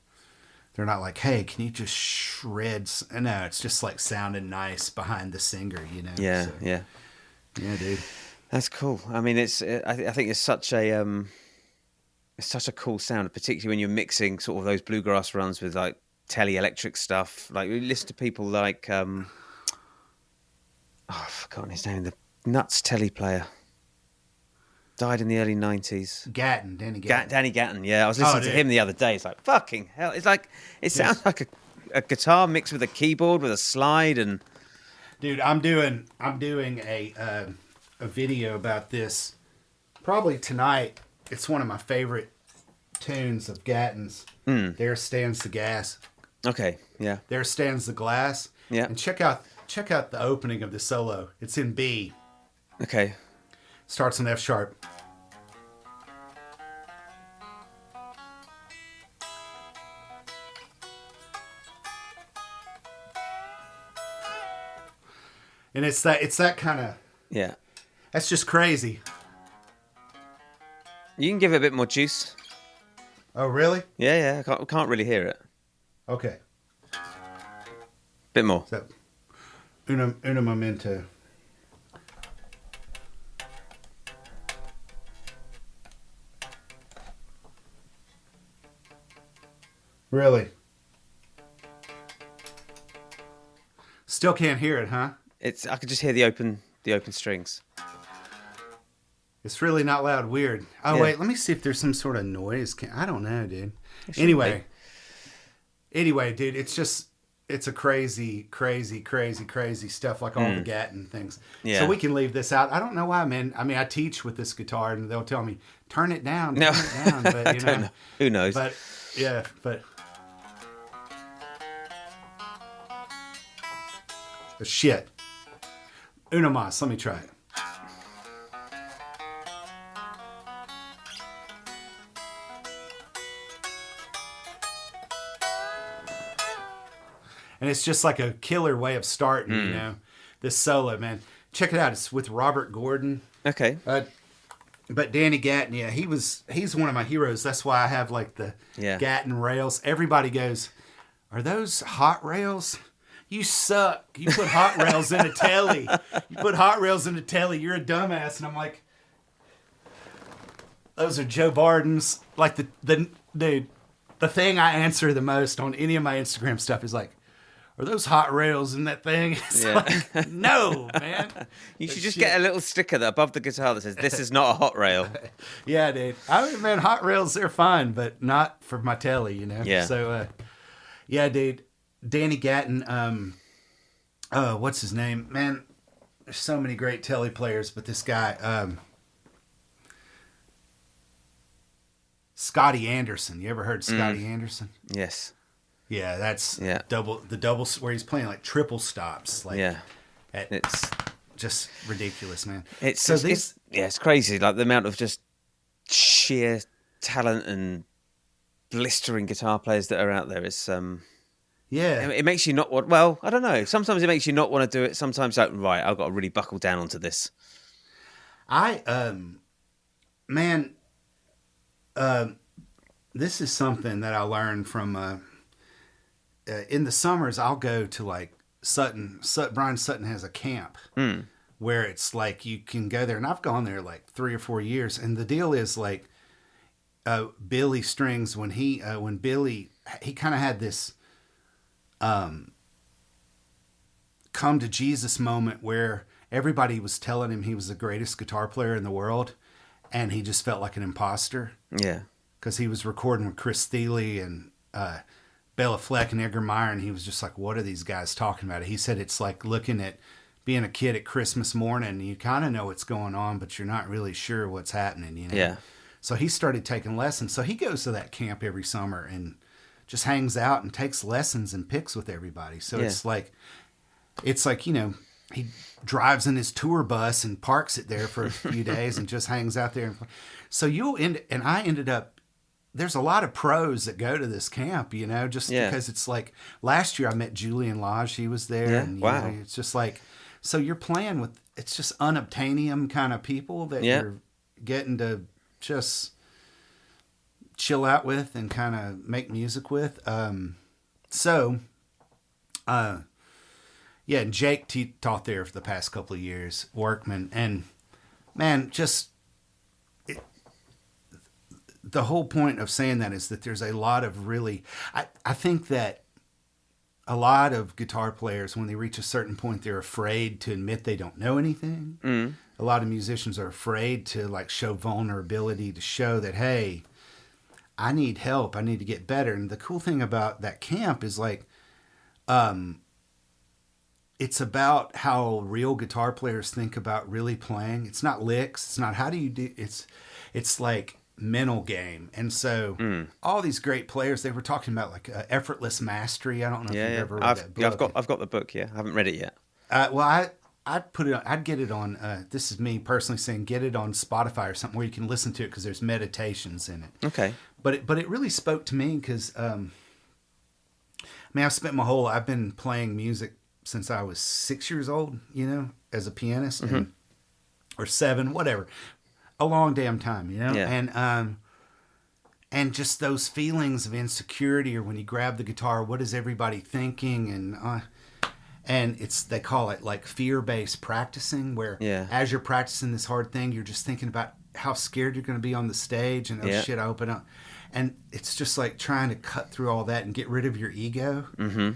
Speaker 2: they're not like, "Hey, can you just shred?" No, it's just like sounding nice behind the singer, you know.
Speaker 1: Yeah,
Speaker 2: so,
Speaker 1: yeah,
Speaker 2: dude.
Speaker 1: That's cool. I mean, I think it's such a cool sound, particularly when you're mixing sort of those bluegrass runs with like tele-electric stuff. Like we listen to people like I've forgotten his name, the nuts telly player. Died in the early 90s.
Speaker 2: Danny Gatton.
Speaker 1: Danny Gatton, yeah. I was listening to him the other day. It's like, fucking hell. It's like, it sounds like a guitar mixed with a keyboard with a slide and...
Speaker 2: Dude, I'm doing a video about this probably tonight. It's one of my favorite tunes of Gatton's. There Stands the Gas.
Speaker 1: Okay, yeah.
Speaker 2: There Stands the Glass.
Speaker 1: Yeah.
Speaker 2: And check out the opening of the solo. It's in B.
Speaker 1: Okay.
Speaker 2: Starts in F sharp. And it's that kind of...
Speaker 1: Yeah.
Speaker 2: That's just crazy.
Speaker 1: You can give it a bit more juice.
Speaker 2: Oh, really?
Speaker 1: Yeah. I can't really hear it.
Speaker 2: Okay.
Speaker 1: Bit more.
Speaker 2: So, una momento. Really? Still can't hear it, huh?
Speaker 1: I could just hear the open strings.
Speaker 2: It's really not loud. Weird. Oh, yeah. Wait, let me see if there's some sort of noise. I don't know, dude. Anyway, dude, it's a crazy stuff, like all the Gatton things. Yeah. So we can leave this out. I don't know why, man. I mean, I teach with this guitar, and they'll tell me, turn it down. But, you know.
Speaker 1: Who knows?
Speaker 2: But, yeah, but... Shit. Uno mas. Let me try it. And it's just like a killer way of starting, you know, this solo, man. Check it out. It's with Robert Gordon.
Speaker 1: Okay.
Speaker 2: But Danny Gatton, yeah, he's one of my heroes. That's why I have like the Gatton rails. Everybody goes, are those hot rails? You suck. You put hot rails in a telly. You put hot rails in a telly. You're a dumbass. And I'm like, those are Joe Barden's. Like the thing I answer the most on any of my Instagram stuff is like, are those hot rails in that thing? It's like, no, man.
Speaker 1: You should just get a little sticker above the guitar that says, this is not a hot rail.
Speaker 2: Yeah, dude. I mean, man, hot rails, they're fine, but not for my telly, you know?
Speaker 1: Yeah.
Speaker 2: So, yeah, dude. Danny Gatton, what's his name? Man, there's so many great telly players, but this guy, Scotty Anderson. You ever heard Scotty Anderson?
Speaker 1: Yes.
Speaker 2: Yeah, that's the double where he's playing like triple stops. Like, it's just ridiculous, man.
Speaker 1: It's crazy. Like the amount of just sheer talent and blistering guitar players that are out there is. It makes you not want. Well, I don't know. Sometimes it makes you not want to do it. Sometimes like, right, I've got to really buckle down onto this.
Speaker 2: This is something that I learned from. In the summers, I'll go to like Sutton. Brian Sutton has a camp where it's like you can go there, and I've gone there like 3 or 4 years. And the deal is like Billy Strings when Billy he kind of had this come to Jesus moment where everybody was telling him he was the greatest guitar player in the world, and he just felt like an imposter.
Speaker 1: Yeah,
Speaker 2: because he was recording with Chris Thile and Bela Fleck and Edgar Meyer, and he was just like, what are these guys talking about? He said it's like looking at being a kid at Christmas morning. You kind of know what's going on, but you're not really sure what's happening, you know?
Speaker 1: Yeah.
Speaker 2: So he started taking lessons. So he goes to that camp every summer and just hangs out and takes lessons and picks with everybody. So it's like, you know, he drives in his tour bus and parks it there for a few days and just hangs out there. So I ended up, there's a lot of pros that go to this camp, you know, just because it's like last year I met Julian Lage. He was there.
Speaker 1: Yeah.
Speaker 2: And,
Speaker 1: wow.
Speaker 2: You know, it's just like, so you're playing with, it's just unobtainium kind of people that you're getting to just chill out with and kind of make music with. And Jake taught there for the past couple of years, Workman, and man, just, the whole point of saying that is that there's a lot of really, I think that a lot of guitar players, when they reach a certain point, they're afraid to admit they don't know anything. A lot of musicians are afraid to like show vulnerability, to show that, hey, I need help. I need to get better. And the cool thing about that camp is like, it's about how real guitar players think about really playing. It's not licks. It's not how do you do, it's like mental game. And so all these great players, they were talking about like effortless mastery. I don't know if you've ever read that book.
Speaker 1: I've got the book. I haven't read it yet.
Speaker 2: I'd put it on, I'd get it on, this is me personally saying, get it on Spotify or something where you can listen to it because there's meditations in it.
Speaker 1: Okay.
Speaker 2: But it really spoke to me because, I've been playing music since I was 6 years old, you know, as a pianist, or 7, whatever. A long damn time, you know?
Speaker 1: Yeah.
Speaker 2: And just those feelings of insecurity, or when you grab the guitar, what is everybody thinking? And they call it like fear-based practicing, where as you're practicing this hard thing, you're just thinking about how scared you're going to be on the stage, and shit, I open up. And it's just like trying to cut through all that and get rid of your ego. Mm-hmm.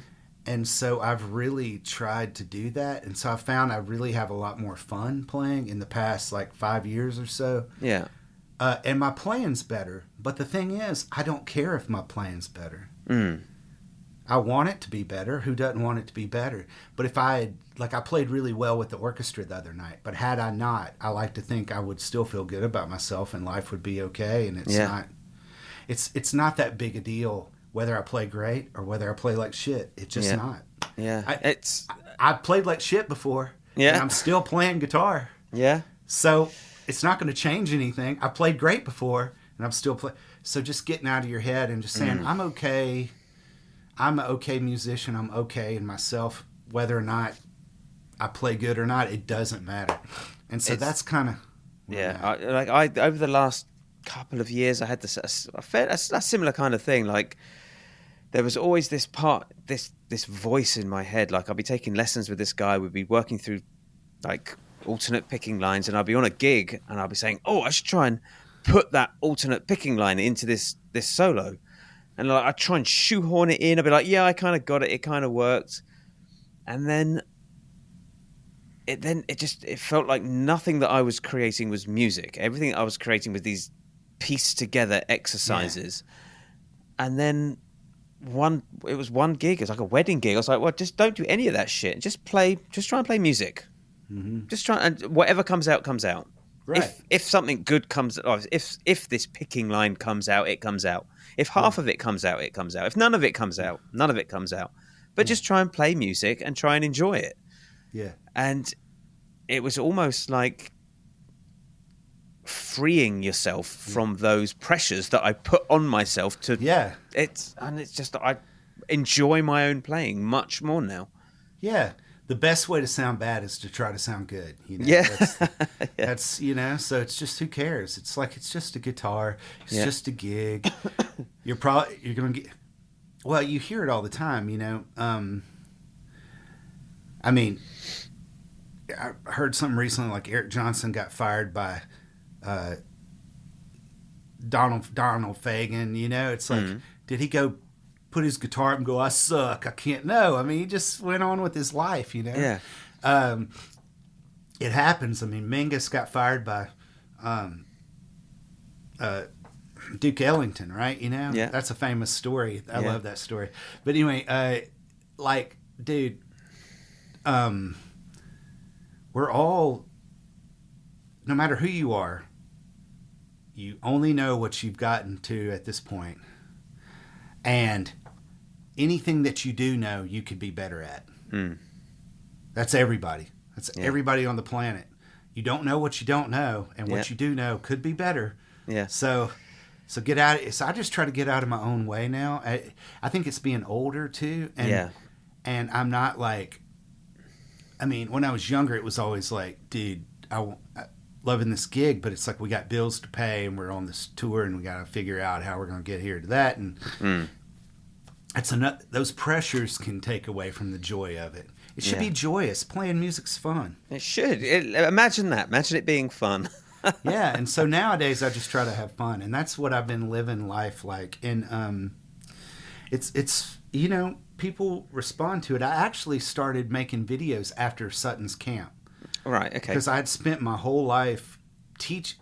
Speaker 2: And so I've really tried to do that. And so I found I really have a lot more fun playing in the past like 5 years or so. Yeah. And my playing's better. But the thing is, I don't care if my playing's better. I want it to be better. Who doesn't want it to be better? But if I played really well with the orchestra the other night, but had I not, I like to think I would still feel good about myself and life would be okay. And it's not that big a deal whether I play great or whether I play like shit. It's just not.
Speaker 1: Yeah.
Speaker 2: I've played like shit before, and I'm still playing guitar.
Speaker 1: Yeah.
Speaker 2: So it's not going to change anything. I played great before, and I'm still playing. So just getting out of your head and just saying, I'm okay. I'm an okay musician. I'm okay in myself. Whether or not I play good or not, it doesn't matter. And so that's kind of...
Speaker 1: I over the last couple of years, I had a similar kind of thing. Like, there was always this voice in my head. Like, I'd be taking lessons with this guy. We'd be working through, like, alternate picking lines, and I'd be on a gig, and I'd be saying, "Oh, I should try and put that alternate picking line into this solo," and like I'd try and shoehorn it in. I'd be like, "Yeah, I kind of got it. It kind of worked," and then it felt like nothing that I was creating was music. Everything I was creating was these pieced together exercises, and then it was one gig. It was like a wedding gig. I was like, "Well, just don't do any of that shit. Just try and play music." Mm-hmm. Just try, and whatever comes out comes out.
Speaker 2: Right.
Speaker 1: If something good comes, if this picking line comes out, it comes out. If half of it comes out, it comes out. If none of it comes out, none of it comes out. But just try and play music and try and enjoy it.
Speaker 2: Yeah.
Speaker 1: And it was almost like freeing yourself from those pressures that I put on myself to.
Speaker 2: Yeah.
Speaker 1: It's just I enjoy my own playing much more now.
Speaker 2: Yeah. The best way to sound bad is to try to sound good. You know?
Speaker 1: Yeah.
Speaker 2: That's so it's just, who cares? It's like, it's just a guitar. It's just a gig. You're going to get, well, you hear it all the time, you know. I mean, I heard something recently, like Eric Johnson got fired by Donald Fagen, you know. It's like, did he go put his guitar up and go, "I suck, I can't"? No, I mean, he just went on with his life, you know.
Speaker 1: Yeah.
Speaker 2: It happens. I mean, Mingus got fired by Duke Ellington, right? You know, that's a famous story. I love that story. But anyway, like, dude, we're all, no matter who you are, you only know what you've gotten to at this point. And anything that you do know, you could be better at. That's everybody. That's everybody on the planet. You don't know what you don't know, and what you do know could be better. Yeah. So get out. So I just try to get out of my own way now. I think it's being older too, and I'm not like. I mean, when I was younger, it was always like, dude, I loving this gig, but it's like, we got bills to pay, and we're on this tour, and we got to figure out how we're going to get here to that, and those pressures can take away from the joy of it. It should be joyous. Playing music's fun. It should.
Speaker 1: Imagine that. Imagine it being fun.
Speaker 2: Yeah, and so nowadays I just try to have fun, and that's what I've been living life like. And it's you know, people respond to it. I actually started making videos after Sutton's camp.
Speaker 1: Right. Okay.
Speaker 2: Because I'd spent my whole life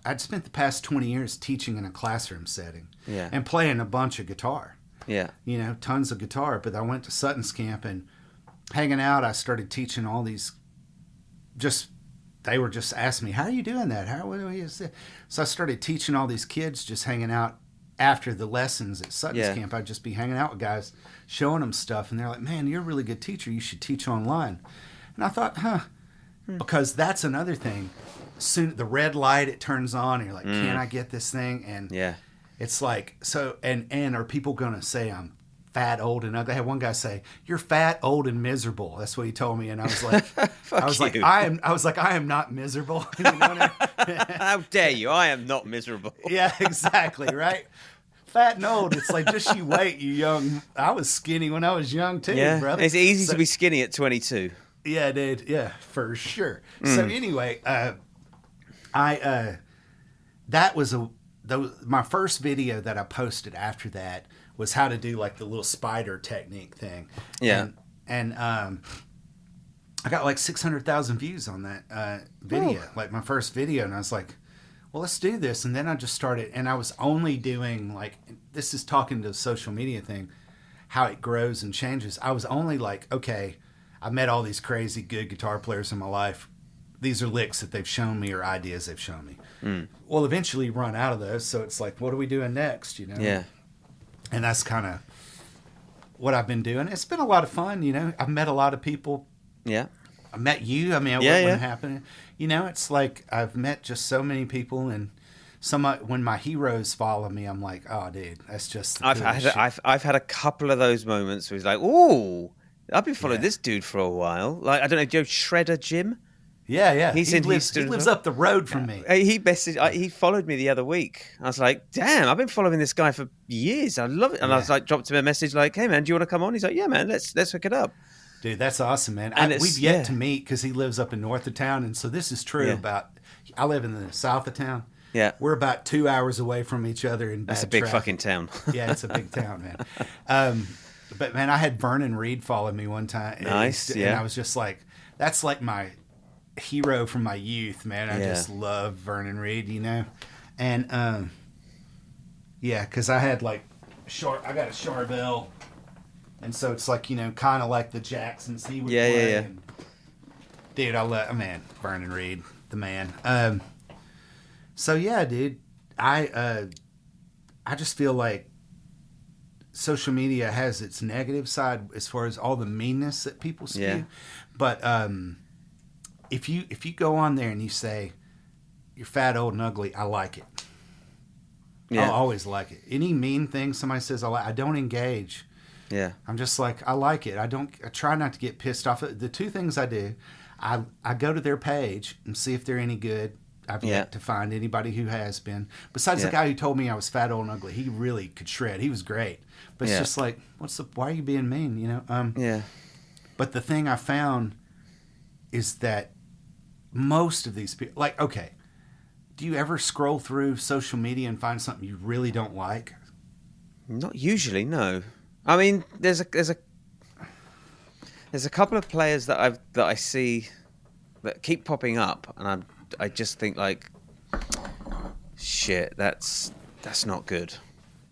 Speaker 2: I'd spent the past 20 years teaching in a classroom setting. Yeah. And playing a bunch of guitar. Yeah. You know, tons of guitar. But I went to Sutton's camp and hanging out, I started teaching all these. They were just asking me, "How are you doing that? What is it?" So I started teaching all these kids, just hanging out after the lessons at Sutton's camp. I'd just be hanging out with guys, showing them stuff, and they're like, "Man, you're a really good teacher. You should teach online." And I thought, because that's another thing. Soon the red light, it turns on, and you're like, "Can I get this thing?" And it's like, so, and are people going to say I'm fat, old, and ugly? I had one guy say, "You're fat, old, and miserable." That's what he told me, and I was like, I am not miserable. You know
Speaker 1: How dare you? I am not miserable.
Speaker 2: Yeah, exactly, right? Fat and old. It's like, just you wait, you young. I was skinny when I was young too, brother.
Speaker 1: It's easy to be skinny at 22.
Speaker 2: Yeah, dude. Yeah, for sure. So anyway, that was my first video that I posted after that was how to do like the little spider technique thing. Yeah. And I got like 600,000 views on that video, like my first video. And I was like, well, let's do this. And then I just started, and I was only doing like, this is talking to the social media thing, how it grows and changes. I was only like, okay, I met all these crazy good guitar players in my life. These are licks that they've shown me or ideas they've shown me. Well, eventually you run out of those. So it's like, what are we doing next? You know? Yeah. And that's kind of what I've been doing. It's been a lot of fun, you know. I've met a lot of people. Yeah. I met you. I mean, what wouldn't happen? You know, it's like I've met just so many people, and when my heroes follow me, I'm like, oh, dude, that's just.
Speaker 1: I've had a couple of those moments where it's like, oh, I've been following this dude for a while. Like, I don't know, Joe Shredder Jim.
Speaker 2: Yeah.
Speaker 1: He's in Houston.
Speaker 2: He lives up the road from me.
Speaker 1: He followed me the other week. I was like, damn, I've been following this guy for years. I love it. And I was like, dropped him a message like, hey man, do you want to come on? He's like, yeah man, let's hook it up.
Speaker 2: Dude, that's awesome, man. We've yet to meet because he lives up in north of town, and so this is true about. I live in the south of town.
Speaker 1: Yeah,
Speaker 2: we're about 2 hours away from each other in bad
Speaker 1: That's a big
Speaker 2: traffic.
Speaker 1: fucking town.
Speaker 2: Yeah, it's a big town, man. But man, I had Vernon Reed follow me one time.
Speaker 1: Nice,
Speaker 2: and I was just like, that's like my hero from my youth, man. I just love Vernon Reed, you know, and because I had like I got a Charbel. And so it's like, you know, kind of like the Jacksons he would play. Yeah. And, dude, Vernon Reed, the man. So yeah, dude, I just feel like social media has its negative side as far as all the meanness that people spew. Yeah. But if you go on there and you say you're fat, old, and ugly, I like it. Yeah. I'll always like it. Any mean thing somebody says I don't engage.
Speaker 1: Yeah,
Speaker 2: I'm just like, I like it. I try not to get pissed off. The two things I do, I go to their page and see if they're any good. I've yet to find anybody who has been. Besides the guy who told me I was fat, old, and ugly. He really could shred. He was great. But it's just like, why are you being mean, you know? But the thing I found is that most of these people, like, okay, do you ever scroll through social media and find something you really don't like?
Speaker 1: Not usually, no. I mean, there's a couple of players that I see that keep popping up, and I just think like, shit, that's not good.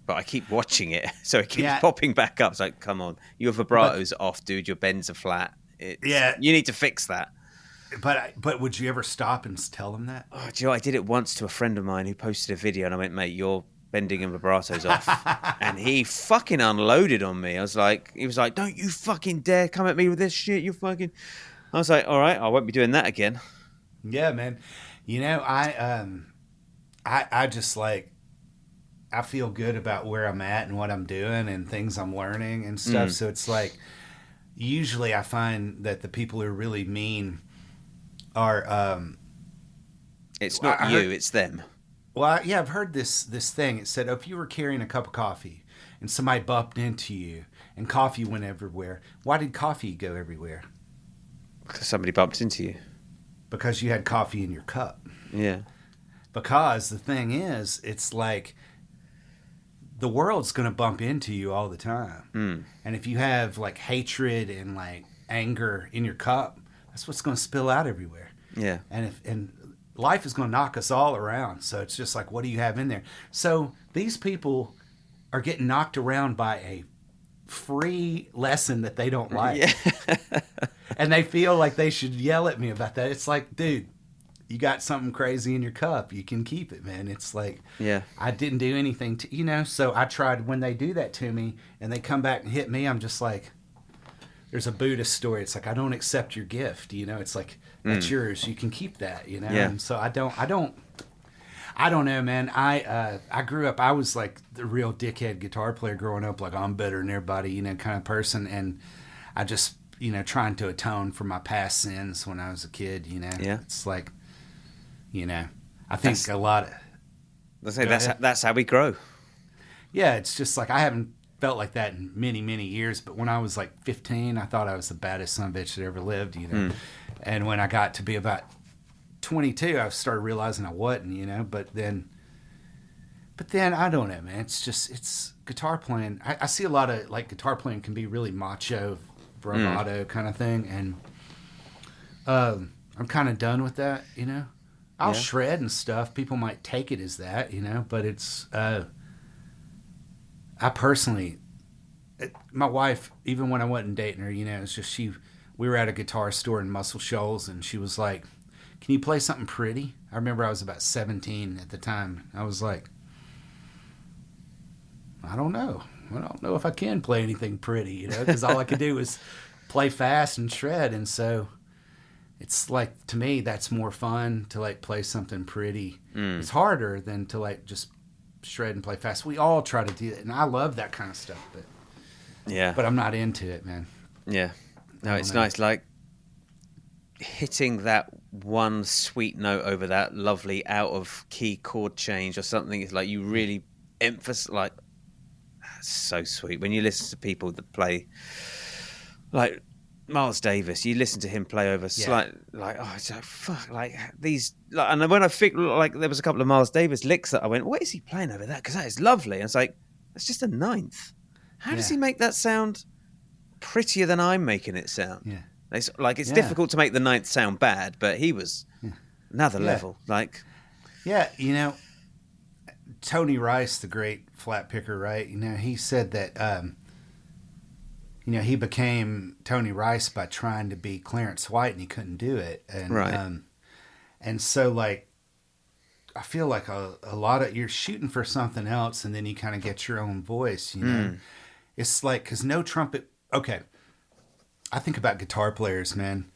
Speaker 1: But I keep watching it, so it keeps popping back up. It's like, come on, your vibrato's off, dude. Your bends are flat. You need to fix that.
Speaker 2: But would you ever stop and tell them that?
Speaker 1: Oh, do you know, I did it once to a friend of mine who posted a video, and I went, mate, your bending and vibrato's off. And he fucking unloaded on me. He was like, don't you fucking dare come at me with this shit. You fucking. I was like, all right, I won't be doing that again.
Speaker 2: Yeah, man. You know, I just like, I feel good about where I'm at and what I'm doing and things I'm learning and stuff. So it's like, usually I find that the people who are really mean are.
Speaker 1: It's not it's them.
Speaker 2: Well, yeah, I've heard this thing. It said, if you were carrying a cup of coffee and somebody bumped into you and coffee went everywhere, why did coffee go everywhere?
Speaker 1: Because somebody bumped into you.
Speaker 2: Because you had coffee in your cup.
Speaker 1: Yeah.
Speaker 2: Because the thing is, it's like the world's going to bump into you all the time. And if you have like hatred and like anger in your cup, that's what's going to spill out everywhere.
Speaker 1: Yeah.
Speaker 2: And life is going to knock us all around. So it's just like, what do you have in there? So these people are getting knocked around by a free lesson that they don't like. Yeah. And they feel like they should yell at me about that. It's like, dude, you got something crazy in your cup. You can keep it, man. It's like, I didn't do anything to, you know, so I tried when they do that to me and they come back and hit me, I'm just like, there's a Buddhist story. It's like, I don't accept your gift. You know, it's like, that's yours. You can keep that, you know? Yeah. And so I don't know, man. I grew up, I was like the real dickhead guitar player growing up. Like, I'm better than everybody, you know, kind of person. And I just, you know, trying to atone for my past sins when I was a kid, you know?
Speaker 1: Yeah.
Speaker 2: It's like, you know, I think a lot of...
Speaker 1: That's how we grow.
Speaker 2: Yeah, it's just like, I haven't felt like that in many, many years. But when I was like 15, I thought I was the baddest son of a bitch that ever lived, you know? And when I got to be about 22, I started realizing I wasn't, you know? But then I don't know, man. It's guitar playing. I see a lot of, like, guitar playing can be really macho, bravado kind of thing. And I'm kind of done with that, you know? I'll shred and stuff. People might take it as that, you know? But it's, I personally, my wife, even when I wasn't dating her, you know, it's just we were at a guitar store in Muscle Shoals, and she was like, can you play something pretty? I remember I was about 17 at the time. I was like, I don't know. I don't know if I can play anything pretty, you know, because all I could do was play fast and shred. And so it's like, to me, that's more fun to like play something pretty. It's harder than to like just shred and play fast. We all try to do it, and I love that kind of stuff, but I'm not into it, man.
Speaker 1: Yeah. No, it's nice. Like hitting that one sweet note over that lovely out of key chord change or something. It's like you really emphasize, like, that's so sweet. When you listen to people that play, like Miles Davis, you listen to him play over slight, like, oh, it's like, fuck, like these, like, and when I think, like, there was a couple of Miles Davis licks that I went, what is he playing over that? Because that is lovely. And it's like, it's just a ninth. How does he make that sound prettier than I'm making it sound?
Speaker 2: Yeah.
Speaker 1: It's like, it's difficult to make the ninth sound bad, but he was another level. Like,
Speaker 2: you know, Tony Rice, the great flat picker, right? You know, he said that, you know, he became Tony Rice by trying to be Clarence White, and he couldn't do it. And, and so, like, I feel like a lot of, you're shooting for something else, and then you kind of get your own voice, you know? It's like, because no trumpet, okay, I think about guitar players, man.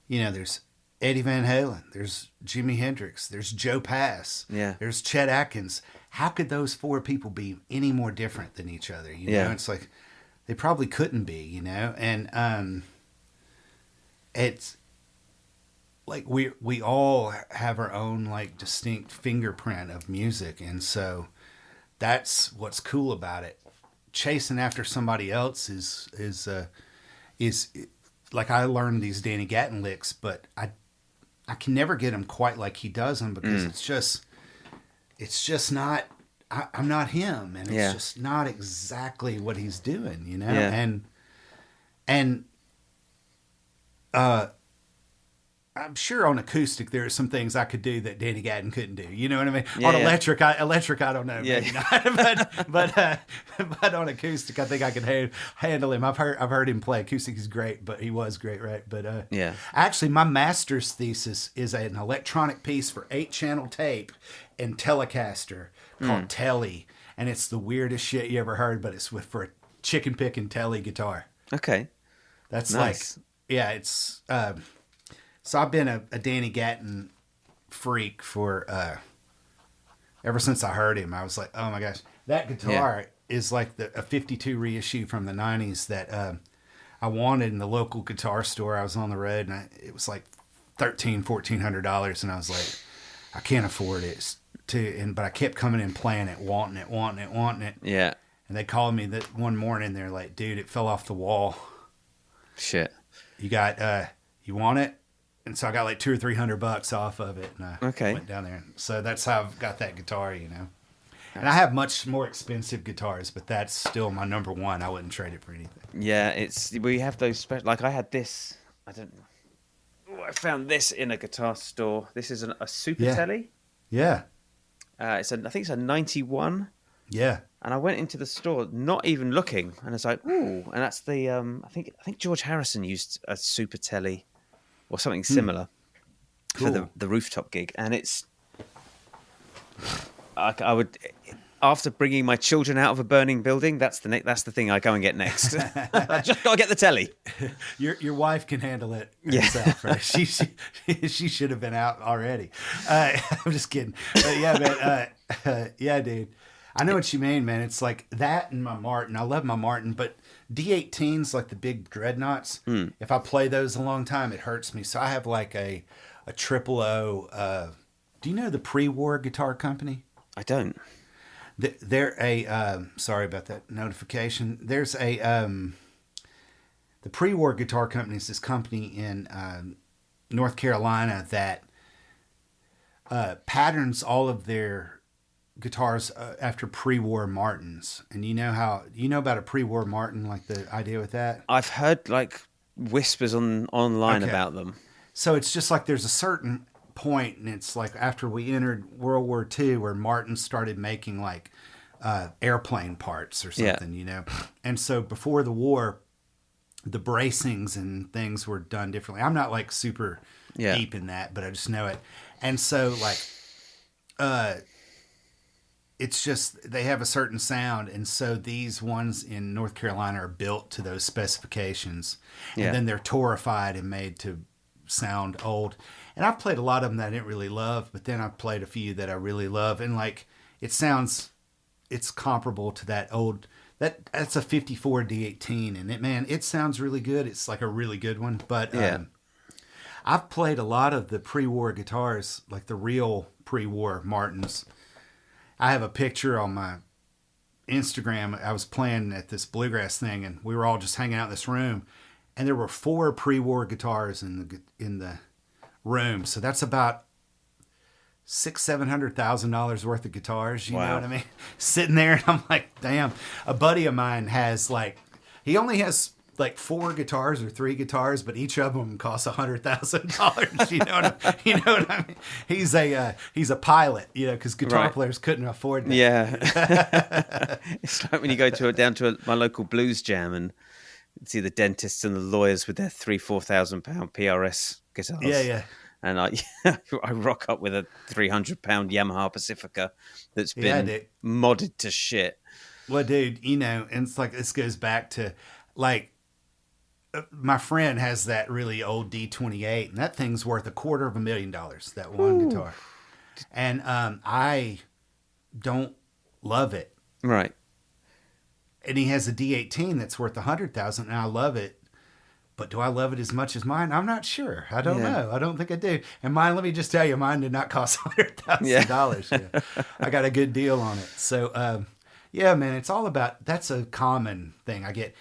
Speaker 2: You know, there's Eddie Van Halen, there's Jimi Hendrix, there's Joe Pass, there's Chet Atkins. How could those four people be any more different than each other? You know, it's like, they probably couldn't be, you know? And it's like we all have our own like distinct fingerprint of music, and so that's what's cool about it. Chasing after somebody else is like, I learned these Danny Gatton licks, but I can never get them quite like he does them, because it's just not, I'm not him, and it's just not exactly what he's doing, you know? And I'm sure on acoustic there are some things I could do that Danny Gatton couldn't do. You know what I mean? On electric, I don't know. Maybe not. but on acoustic, I think I can handle him. I've heard him play acoustic. He's great, but he was great, right? But actually, my master's thesis is an electronic piece for 8-channel tape and Telecaster called Telly, and it's the weirdest shit you ever heard. But it's for a chicken picking Telly guitar.
Speaker 1: Okay,
Speaker 2: that's nice. Like, it's. So I've been a Danny Gatton freak for ever since I heard him. I was like, oh my gosh, that guitar is like a 52 reissue from the 90s that I wanted in the local guitar store. I was on the road, and it was like $1,400, and I was like, I can't afford it. But I kept coming in playing it, wanting it.
Speaker 1: Yeah.
Speaker 2: And they called me that one morning. They're like, dude, it fell off the wall.
Speaker 1: Shit.
Speaker 2: You got you want it? And so I got like $200 or $300 off of it, and I went down there. So that's how I've got that guitar, you know. And I have much more expensive guitars, but that's still my number one. I wouldn't trade it for anything. Yeah,
Speaker 1: we have those special. Like, I had this. I found this in a guitar store. This is a Super Telly.
Speaker 2: Yeah.
Speaker 1: I think it's a 91.
Speaker 2: Yeah.
Speaker 1: And I went into the store, not even looking, and I was like, ooh. And that's the I think George Harrison used a Super Telly or something similar for the rooftop gig. And it's, I would, after bringing my children out of a burning building, that's the thing I go and get next. I just got to get the telly.
Speaker 2: Your wife can handle it herself, right? She should have been out already. I'm just kidding. But yeah, man. Yeah, dude. I know what you mean, man. It's like that and my Martin. I love my Martin, but D18s, like the big dreadnoughts, if I play those a long time, it hurts me. So I have like a 000. Do you know the Pre-War Guitar Company?
Speaker 1: I don't.
Speaker 2: They're a, sorry about that notification. There's the Pre-War Guitar Company is this company in North Carolina that patterns all of their guitars after pre-war Martins. And you know about a pre-war Martin, like the idea with that?
Speaker 1: I've heard like whispers online about them.
Speaker 2: So it's just like there's a certain point, and it's like after we entered World War II, where Martin started making like airplane parts or something, you know? And so before the war, the bracings and things were done differently. I'm not like super deep in that, but I just know it. And so like, it's just, they have a certain sound. And so these ones in North Carolina are built to those specifications. And then they're torrified and made to sound old. And I've played a lot of them that I didn't really love, but then I've played a few that I really love. And like, it's comparable to that old, that's a 54 D18. And it sounds really good. It's like a really good one. But I've played a lot of the pre-war guitars, like the real pre-war Martins. I have a picture on my Instagram. I was playing at this bluegrass thing, and we were all just hanging out in this room, and there were 4 pre-war guitars in the room. So that's about $700,000 worth of guitars. You know what I mean? Sitting there, and I'm like, damn. A buddy of mine has he only has 4 guitars or 3 guitars, but each of them costs $100,000. You know what I mean? He's a pilot, because guitar players couldn't afford that.
Speaker 1: Yeah. It's like when you go down to my local blues jam and see the dentists and the lawyers with their £4,000 PRS guitars.
Speaker 2: Yeah.
Speaker 1: And I rock up with a £300 Yamaha Pacifica that's been modded to shit.
Speaker 2: Well, dude, and it's like, this goes back to my friend has that really old D28, and that thing's worth $250,000, that one guitar. And I don't love it.
Speaker 1: Right.
Speaker 2: And he has a D18 that's worth $100,000, and I love it. But do I love it as much as mine? I'm not sure. I don't know. I don't think I do. And mine, let me just tell you, mine did not cost $100,000. Yeah. I got a good deal on it. So, man, it's all about, that's a common thing. I get,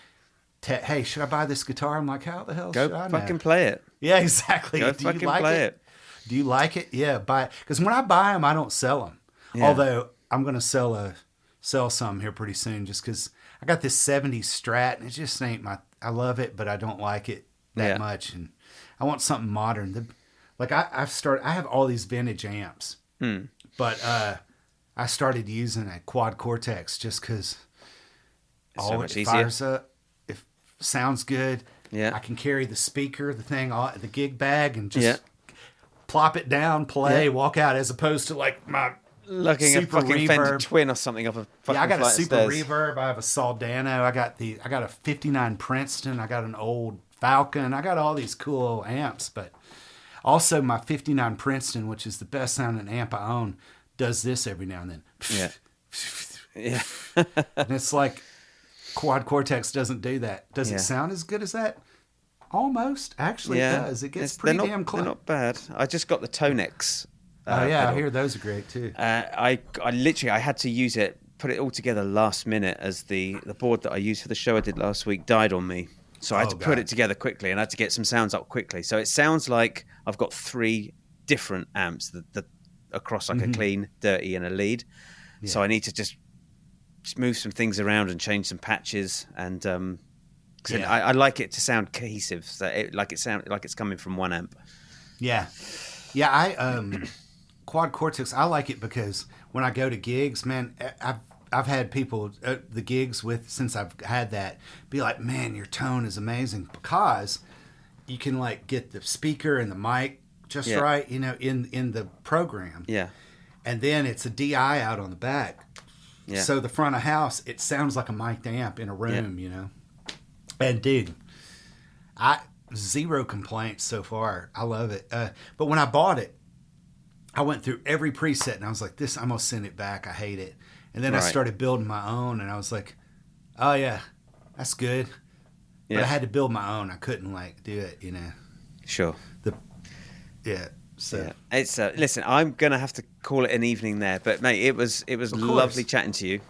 Speaker 2: hey, should I buy this guitar? I'm like, how the hell should I know?
Speaker 1: Go fucking play it.
Speaker 2: Yeah, exactly.
Speaker 1: Go fucking play it.
Speaker 2: Do you like it? Yeah, buy it. Because when I buy them, I don't sell them. Yeah. Although I'm going to sell some here pretty soon, just because I got this 70s Strat, and it just ain't I love it, but I don't like it that much. And I want something modern. I have all these vintage amps, but I started using a quad Cortex just because it fires up. Sounds good. Yeah, I can carry the speaker, the gig bag, and just plop it down, play, walk out, as opposed to my
Speaker 1: looking at a fucking reverb. Fender Twin or something up a fucking
Speaker 2: I got a super
Speaker 1: stairs.
Speaker 2: reverb. I have a Soldano. I got a 59 Princeton. I got an old Falcon. I got all these cool amps, but also my 59 Princeton, which is the best sounding amp I own, does this every now and then.
Speaker 1: Yeah.
Speaker 2: And it's like, Quad Cortex doesn't do that. Does it sound as good as that? Almost. Actually, it does. It gets pretty damn close.
Speaker 1: They're not bad. I just got the Tonex.
Speaker 2: I hear those are great too.
Speaker 1: I had to use it, put it all together last minute, as the board that I used for the show I did last week died on me. So I had to put it together quickly, and I had to get some sounds up quickly. So it sounds like I've got 3 different amps that across a clean, dirty, and a lead. Yeah. So I need to just move some things around and change some patches, and I like it to sound cohesive, so it's coming from one amp.
Speaker 2: Yeah. I Quad Cortex, I like it because when I go to gigs, man, I've had people the gigs with, since I've had that, be like, man, your tone is amazing, because you can get the speaker and the mic just right, in the program. Yeah. And then it's a DI out on the back. Yeah. So the front of house, it sounds like a mic'd amp in a room, And dude, zero complaints so far. I love it. But when I bought it, I went through every preset and I was like, I'm going to send it back. I hate it. And then I started building my own, and I was like, oh yeah, that's good. Yeah. But I had to build my own. I couldn't do it,
Speaker 1: Sure.
Speaker 2: So
Speaker 1: it's listen, I'm gonna have to call it an evening there, but mate, it was lovely chatting to you.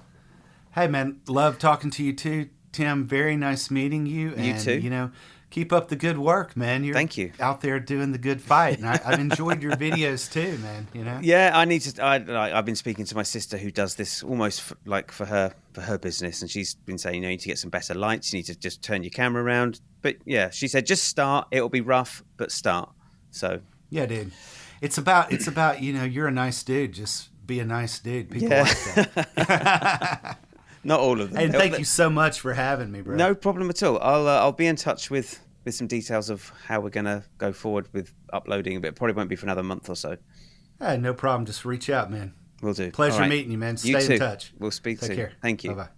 Speaker 2: Hey man, love talking to you too, Tim. Very nice meeting you.
Speaker 1: You too.
Speaker 2: Keep up the good work, man.
Speaker 1: Thank you.
Speaker 2: Out there doing the good fight, and I've enjoyed your videos too, man.
Speaker 1: Yeah, I need to. I've been speaking to my sister who does this almost for her business, and she's been saying, you need to get some better lights. You need to just turn your camera around. But yeah, she said just start. It'll be rough, but start. So.
Speaker 2: Yeah, dude. It's about you're a nice dude. Just be a nice dude. People like that.
Speaker 1: Not all of them.
Speaker 2: And thank you so much for having me, bro.
Speaker 1: No problem at all. I'll be in touch with some details of how we're going to go forward with uploading, but it probably won't be for another month or so.
Speaker 2: Hey, no problem. Just reach out, man.
Speaker 1: Will do.
Speaker 2: Pleasure meeting you, man. Stay in touch.
Speaker 1: We'll speak soon.
Speaker 2: Take care.
Speaker 1: Thank you.
Speaker 2: Bye-bye.